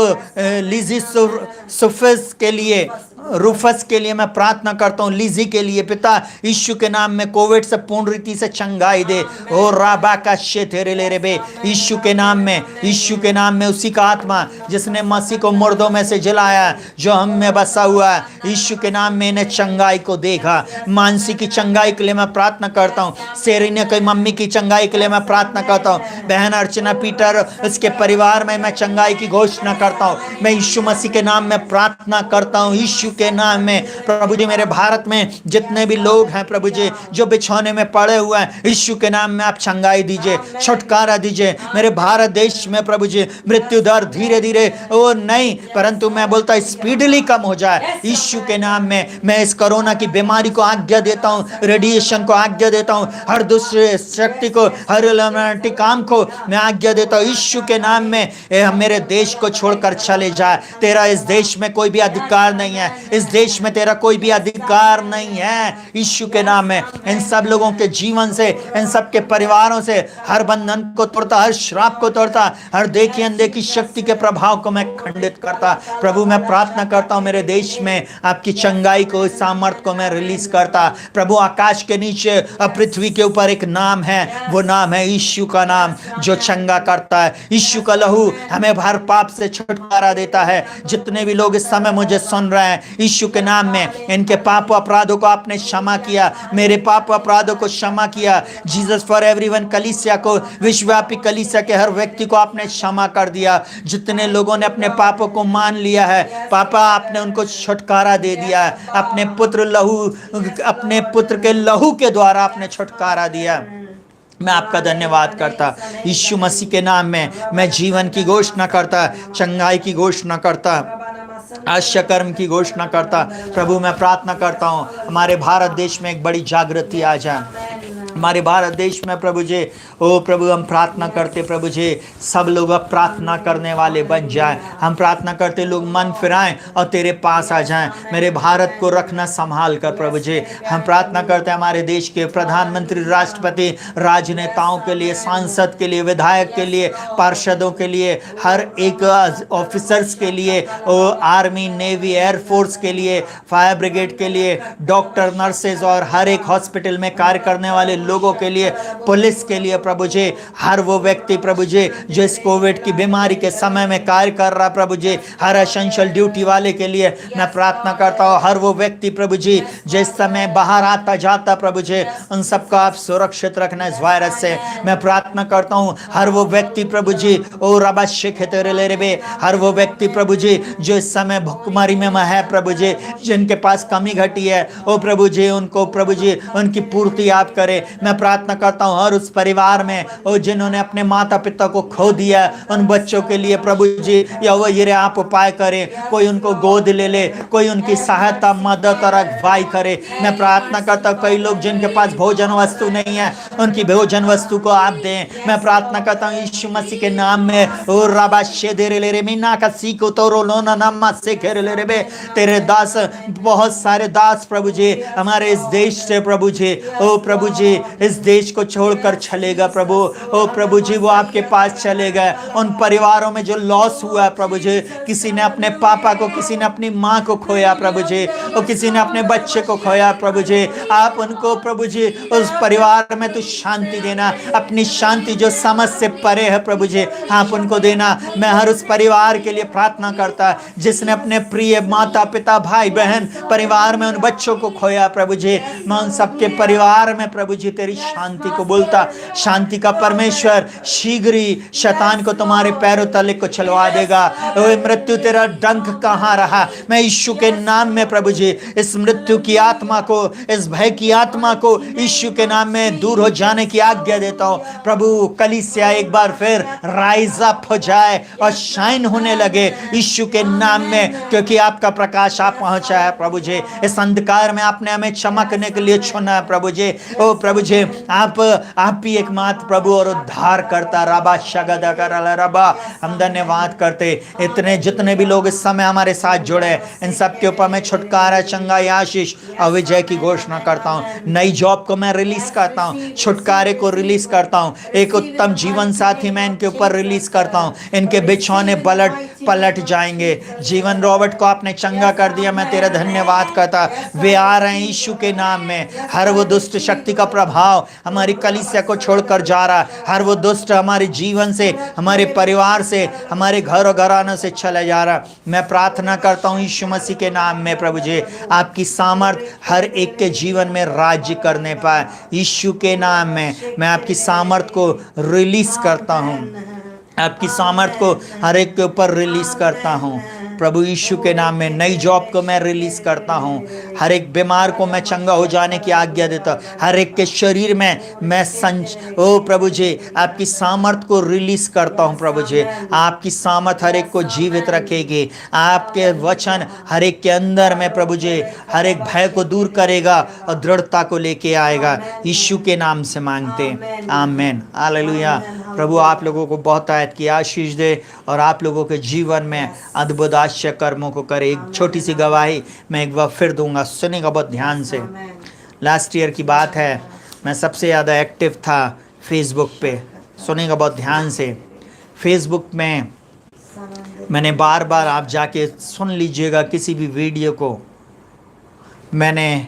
लिजी सुफिस के लिए, रूफस के लिए मैं प्रार्थना करता हूं, लीजी के लिए पिता यीशु के नाम में कोविड से पूर्ण रीति से चंगाई दे। ओ राबा का शेथेरे ले रे बे, यीशु के नाम में, यीशु के नाम में उसी का आत्मा जिसने मसीह को मुर्दों में से जलाया, जो हम में बसा हुआ है, यीशु के नाम में इन्हें चंगाई को देगा। मानसी की चंगाई के लिए मैं प्रार्थना करता हूँ, सेरिने की मम्मी की चंगाई के लिए मैं प्रार्थना करता हूँ, बहन अर्चना पीटर उसके परिवार में मैं चंगाई की घोषणा करता हूँ। मैं यीशु मसीह के नाम में प्रार्थना करता हूँ, यीशु के नाम में प्रभु जी। मेरे भारत में जितने भी लोग हैं प्रभु जी जो बिछौने में पड़े हुए हैं, यीशु के नाम में आप चंगाई दीजिए, छुटकारा दीजिए। मेरे भारत देश में प्रभु जी मृत्यु दर धीरे धीरे वो नहीं, परंतु मैं बोलता स्पीडली कम हो जाए यीशु के नाम में। मैं इस कोरोना की बीमारी को आज्ञा देता हूँ, रेडिएशन को आज्ञा देता हूँ, हर दूसरे शक्ति को, हर इल्यूमिनाटी काम को मैं आज्ञा देता हूँ यीशु के नाम में। मेरे देश को छोड़कर चले जाए। तेरा इस देश में कोई भी अधिकार नहीं है, इस देश में तेरा कोई भी अधिकार नहीं है यीशु के नाम में। इन सब लोगों के जीवन से, इन सब के परिवारों से हर बंधन को तोड़ता, हर श्राप को तोड़ता, हर देखी अनदेखी शक्ति के प्रभाव को मैं खंडित करता। प्रभु मैं प्रार्थना करता हूं मेरे देश में आपकी चंगाई को, सामर्थ को मैं रिलीज करता। प्रभु आकाश के नीचे और पृथ्वी के ऊपर एक नाम है, वो नाम है यीशु का नाम, जो चंगा करता है। यीशु का लहू हमें हर पाप से छुटकारा देता है। जितने भी लोग इस समय मुझे सुन रहे हैं, यीशु के नाम में इनके पाप अपराधों को आपने क्षमा किया, मेरे पाप अपराधों को क्षमा किया। जीसस फॉर एवरीवन कलीसिया को, विश्वव्यापी कलीसिया के हर व्यक्ति को आपने क्षमा कर दिया। जितने लोगों ने अपने पापों को मान लिया है पापा, आपने उनको छुटकारा दे दिया। अपने पुत्र के लहू के द्वारा आपने छुटकारा दिया। मैं आपका धन्यवाद करता। यीशु मसीह के नाम में मैं जीवन की घोषणा करता, चंगाई की घोषणा करता, आश्चर्य कर्म की घोषणा करता। प्रभु मैं प्रार्थना करता हूँ हमारे भारत देश में एक बड़ी जागृति आ जाए। हमारे भारत देश में प्रभु जी, ओ प्रभु हम प्रार्थना करते प्रभु जी, सब लोग अब प्रार्थना करने वाले बन जाएं। हम प्रार्थना करते लोग मन फिराएं और तेरे पास आ जाएं। मेरे भारत को रखना संभाल कर प्रभु जी। हम प्रार्थना करते हैं हमारे देश के प्रधानमंत्री, राष्ट्रपति, राजनेताओं के लिए, सांसद के लिए, विधायक के लिए, पार्षदों के लिए, हर एक ऑफिसर्स के लिए, ओ आर्मी, नेवी, एयरफोर्स के लिए, फायर ब्रिगेड के लिए, डॉक्टर, नर्सेज और हर एक हॉस्पिटल में कार्य करने वाले लोगों के लिए, पुलिस के लिए प्रभु जी, हर वो व्यक्ति प्रभु जी जो इस कोविड की बीमारी के समय में कार्य कर रहा प्रभु जी, हर एसेंशियल ड्यूटी वाले के लिए मैं प्रार्थना करता हूँ। हर वो व्यक्ति प्रभु जी जो इस समय बाहर आता जाता प्रभु जी, उन सबको आप सुरक्षित रखना इस वायरस से। मैं प्रार्थना करता हूँ हर वो व्यक्ति प्रभु जी, ओ रबा शेख तेरे ले रे, हर वो व्यक्ति प्रभु जी जो इस समय भुखमरी में है प्रभु जी, जिनके पास कमी घटी है, ओ प्रभु जी उनको प्रभु जी उनकी पूर्ति आप करें। मैं प्रार्थना करता हूँ हर उस परिवार में ओ जिन्होंने अपने माता पिता को खो दिया, उन बच्चों के लिए प्रभु जी यहोवा यिरे आप उपाय करें, कोई उनको गोद ले ले, कोई उनकी सहायता मदद और अगुवाई करे। मैं प्रार्थना करता हूँ कई लोग जिनके पास भोजन वस्तु नहीं है, उनकी भोजन वस्तु को आप दें। मैं प्रार्थना करता हूँ यीशु मसीह के नाम में। ओ रबा शेदेरे ले रे मीना का सीको तोरो लोना नामा से घेर ले रे बे। तेरे दास, बहुत सारे दास प्रभु जी हमारे इस देश से प्रभु जी, ओ प्रभु जी इस देश को छोड़कर चलेगा प्रभु। ओ प्रभु जी वो आपके पास चले गए। उन परिवारों में जो लॉस हुआ है प्रभु जी, किसी ने अपने पापा को, किसी ने अपनी माँ को खोया प्रभु जी, और किसी ने अपने बच्चे को खोया प्रभु जी, आप उनको प्रभु जी उस परिवार में तो शांति देना, अपनी शांति जो समझ से परे है प्रभु जी आप उनको देना। मैं हर उस परिवार के लिए प्रार्थना करता जिसने अपने प्रिय माता पिता भाई बहन परिवार में उन बच्चों को खोया प्रभु जी, मैं उन सबके परिवार में प्रभु जी तेरी शांति को बोलता। शांति का परमेश्वर शीघ्र ही शैतान को तुम्हारे पैरों तले को चलवा देगा। मृत्यु तेरा डंक कहाँ रहा, मैं यीशु के नाम में प्रभु जी इस मृत्यु की आत्मा को, इस भय की आत्मा को यीशु के नाम में दूर हो जाने की आज्ञा देता हूँ प्रभु। कलीसिया एक बार फिर राइज अप हो जाए और शाइन होने लगे यीशु के नाम में, क्योंकि आपका प्रकाश आप पहुंचा है प्रभु जी। इस अंधकार में आपने हमें चमकने के लिए चुना है प्रभु जी। ओ प्रभु जी आप ही एकमात्र प्रभु और उद्धार करता रबा शगदा कर रबा। हम धन्यवाद करते इतने जितने भी लोग इस समय हमारे साथ जुड़े, इन सब के ऊपर मैं छुटकारा, चंगाई, आशीष और विजय की घोषणा करता हूँ। नई जॉब को मैं रिलीज करता हूँ, छुटकारे को रिलीज करता हूँ, एक उत्तम जीवन साथी मैं इनके ऊपर रिलीज करता हूँ। इनके बिछौने पलट जाएंगे। जीवन रॉबर्ट को आपने चंगा कर दिया, मैं तेरा धन्यवाद करता। वे आ रहे हैं यीशु के नाम में। हर वो दुष्ट शक्ति का प्रभाव हमारी कलीसिया को छोड़कर जा रहा, हर वो दुष्ट हमारे जीवन से, हमारे परिवार से, हमारे घर और घरानों से चला जा रहा। मैं प्रार्थना करता हूँ यीशु मसीह के नाम में प्रभु जी आपकी सामर्थ हर एक के जीवन में राज्य करने पाए। यीशु के नाम में मैं आपकी सामर्थ को रिलीज करता हूँ, आपकी सामर्थ को हर एक के ऊपर रिलीज करता हूँ प्रभु यीशु के नाम में। नई जॉब को मैं रिलीज करता हूँ, हर एक बीमार को मैं चंगा हो जाने की आज्ञा देता हूँ। हर एक के शरीर में मैं ओ प्रभु जी आपकी सामर्थ को रिलीज करता हूँ प्रभु जी। आपकी सामर्थ हर एक को जीवित रखेगी। आपके वचन हर एक के अंदर में प्रभु जी हर एक भय को दूर करेगा और दृढ़ता को लेके आएगा। यीशु के नाम से मांगते, आमीन, हालेलुया। प्रभु आप लोगों को बहुत आयत की आशीष दे और आप लोगों के जीवन में अद्भुत आश्चर्य कर्मों को करे। एक छोटी सी गवाही मैं एक बार फिर दूंगा, सुनेगा बहुत ध्यान से। लास्ट ईयर की बात है, मैं सबसे ज़्यादा एक्टिव था फेसबुक पे, सुनेगा बहुत ध्यान से। फेसबुक में मैंने बार बार, आप जाके सुन लीजिएगा किसी भी वीडियो को, मैंने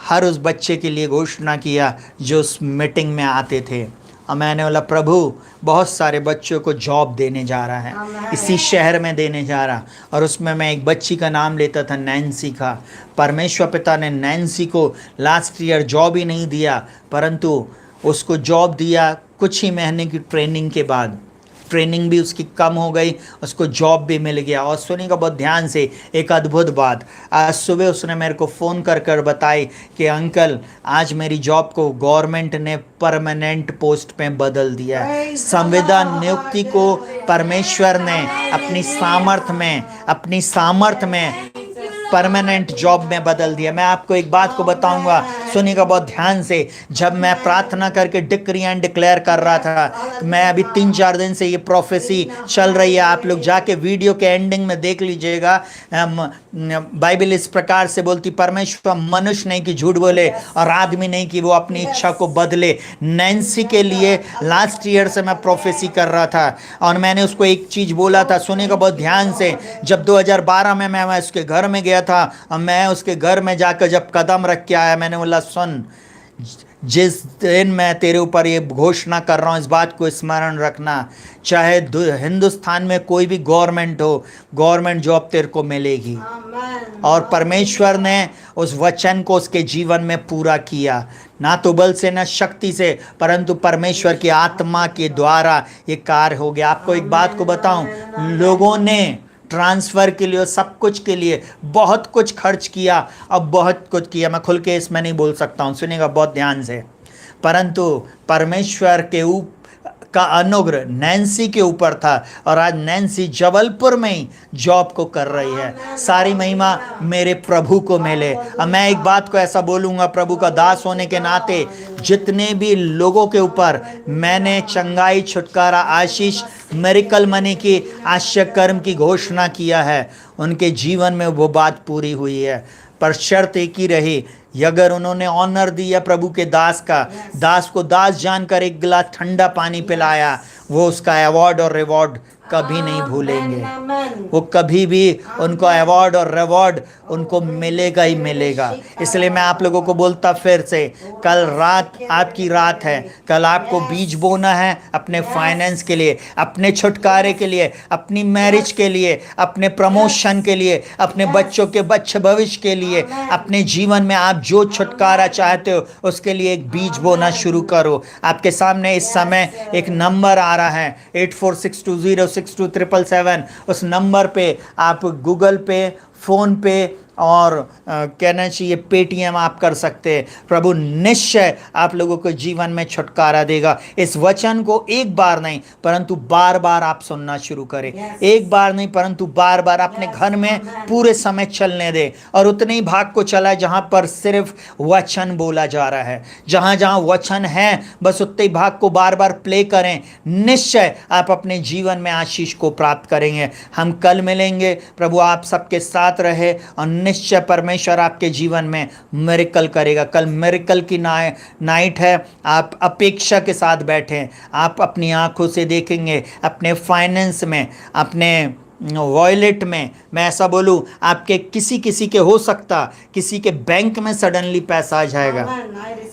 हर उस बच्चे के लिए घोषणा किया जो उस मीटिंग में आते थे। और मैंने बोला प्रभु बहुत सारे बच्चों को जॉब देने जा रहा है, इसी शहर में देने जा रहा। और उसमें मैं एक बच्ची का नाम लेता था, नैन्सी का। परमेश्वर पिता ने नैन्सी को लास्ट ईयर जॉब ही नहीं दिया, परंतु उसको जॉब दिया कुछ ही महीने की ट्रेनिंग के बाद। ट्रेनिंग भी उसकी कम हो गई, उसको जॉब भी मिल गया। और सुनिएगा बहुत ध्यान से एक अद्भुत बात, आज सुबह उसने मेरे को फ़ोन कर बताई कि अंकल आज मेरी जॉब को गवर्नमेंट ने परमानेंट पोस्ट पे बदल दिया है। संविदा नियुक्ति को परमेश्वर ने अपनी सामर्थ में परमानेंट जॉब में बदल दिया। मैं आपको एक बात को बताऊंगा, सुनिएगा बहुत ध्यान से। जब मैं प्रार्थना करके डिक्री एंड डिक्लेयर कर रहा था, मैं अभी 3-4 दिन से ये प्रोफेसी चल रही है, आप लोग जाके वीडियो के एंडिंग में देख लीजिएगा। बाइबल इस प्रकार से बोलती, परमेश्वर मनुष्य नहीं कि झूठ बोले और आदमी नहीं कि वो अपनी इच्छा को बदले। नैन्सी के लिए लास्ट ईयर से मैं प्रोफेसी कर रहा था और मैंने उसको एक चीज़ बोला था, सुनिएगा बहुत ध्यान से। जब 2012 में मैं उसके घर में गया था और मैं उसके घर में जाकर जब कदम रख के आया, मैंने बोला सुन, जिस दिन मैं तेरे ऊपर ये घोषणा कर रहा हूँ इस बात को स्मरण रखना, चाहे हिंदुस्तान में कोई भी गवर्नमेंट हो, गवर्नमेंट जॉब तेरे को मिलेगी। और परमेश्वर ने उस वचन को उसके जीवन में पूरा किया, ना तो बल से ना शक्ति से, परंतु परमेश्वर की आत्मा के द्वारा ये कार्य हो गया। आपको एक बात को बताऊं, लोगों ने ट्रांसफ़र के लिए, सब कुछ के लिए बहुत कुछ खर्च किया, अब बहुत कुछ किया। मैं खुल के इसमें नहीं बोल सकता हूँ, सुनिएगा बहुत ध्यान से। परंतु परमेश्वर के का अनुग्रह नैन्सी के ऊपर था और आज नैन्सी जबलपुर में ही जॉब को कर रही है। सारी महिमा मेरे प्रभु को मिले। अब मैं एक बात को ऐसा बोलूँगा, प्रभु का दास होने के नाते जितने भी लोगों के ऊपर मैंने चंगाई, छुटकारा, आशीष, मेरिकल मनी की, आश्चर्य कर्म की घोषणा किया है, उनके जीवन में वो बात पूरी हुई है। पर शर्त एक ही रही, अगर उन्होंने ऑनर दिया प्रभु के दास का, दास को दास जानकर एक गिलास ठंडा पानी पिलाया, वो उसका अवार्ड और रिवॉर्ड कभी नहीं भूलेंगे। वो कभी भी उनको अवार्ड और रिवॉर्ड उनको मिलेगा ही मिलेगा। इसलिए मैं आप लोगों को बोलता फिर से, कल रात आपकी रात है। कल आपको बीज बोना है अपने फाइनेंस के लिए, अपने छुटकारे के लिए, अपनी मैरिज के लिए, अपने प्रमोशन के लिए, अपने बच्चों के भविष्य के लिए, अपने जीवन में आप जो छुटकारा चाहते हो उसके लिए एक बीज बोना शुरू करो। आपके सामने इस समय एक नंबर आ रहा है 8462062777। उस नंबर पे आप गूगल पे, फ़ोन पे और कहना चाहिए पेटीएम आप कर सकते हैं। प्रभु निश्चय आप लोगों को जीवन में छुटकारा देगा। इस वचन को एक बार नहीं परंतु बार बार आप सुनना शुरू करें। एक बार नहीं परंतु बार बार अपने घर में पूरे समय चलने दें और उतने ही भाग को चलाए जहां पर सिर्फ वचन बोला जा रहा है। जहां जहां वचन है बस उतने ही भाग को बार बार प्ले करें। निश्चय आप अपने जीवन में आशीष को प्राप्त करेंगे। हम कल मिलेंगे। प्रभु आप सबके साथ रहे और निश्चय परमेश्वर आपके जीवन में मिरेकल करेगा। कल मिरेकल की नाइट है। आप अपेक्षा के साथ बैठें। आप अपनी आंखों से देखेंगे अपने फाइनेंस में, अपने वॉलेट में। मैं ऐसा बोलूं, आपके किसी के हो सकता किसी के बैंक में सडनली पैसा आ जाएगा।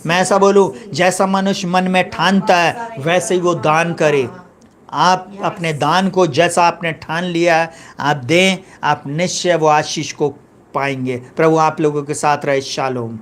मैं ऐसा बोलूं, जैसा मनुष्य मन में ठानता है वैसे ही वो दान करे। आप अपने दान को जैसा आपने ठान लिया है आप दें, आप निश्चय वो आशीष को पाएंगे। प्रभु आप लोगों के साथ रहे। शालोम।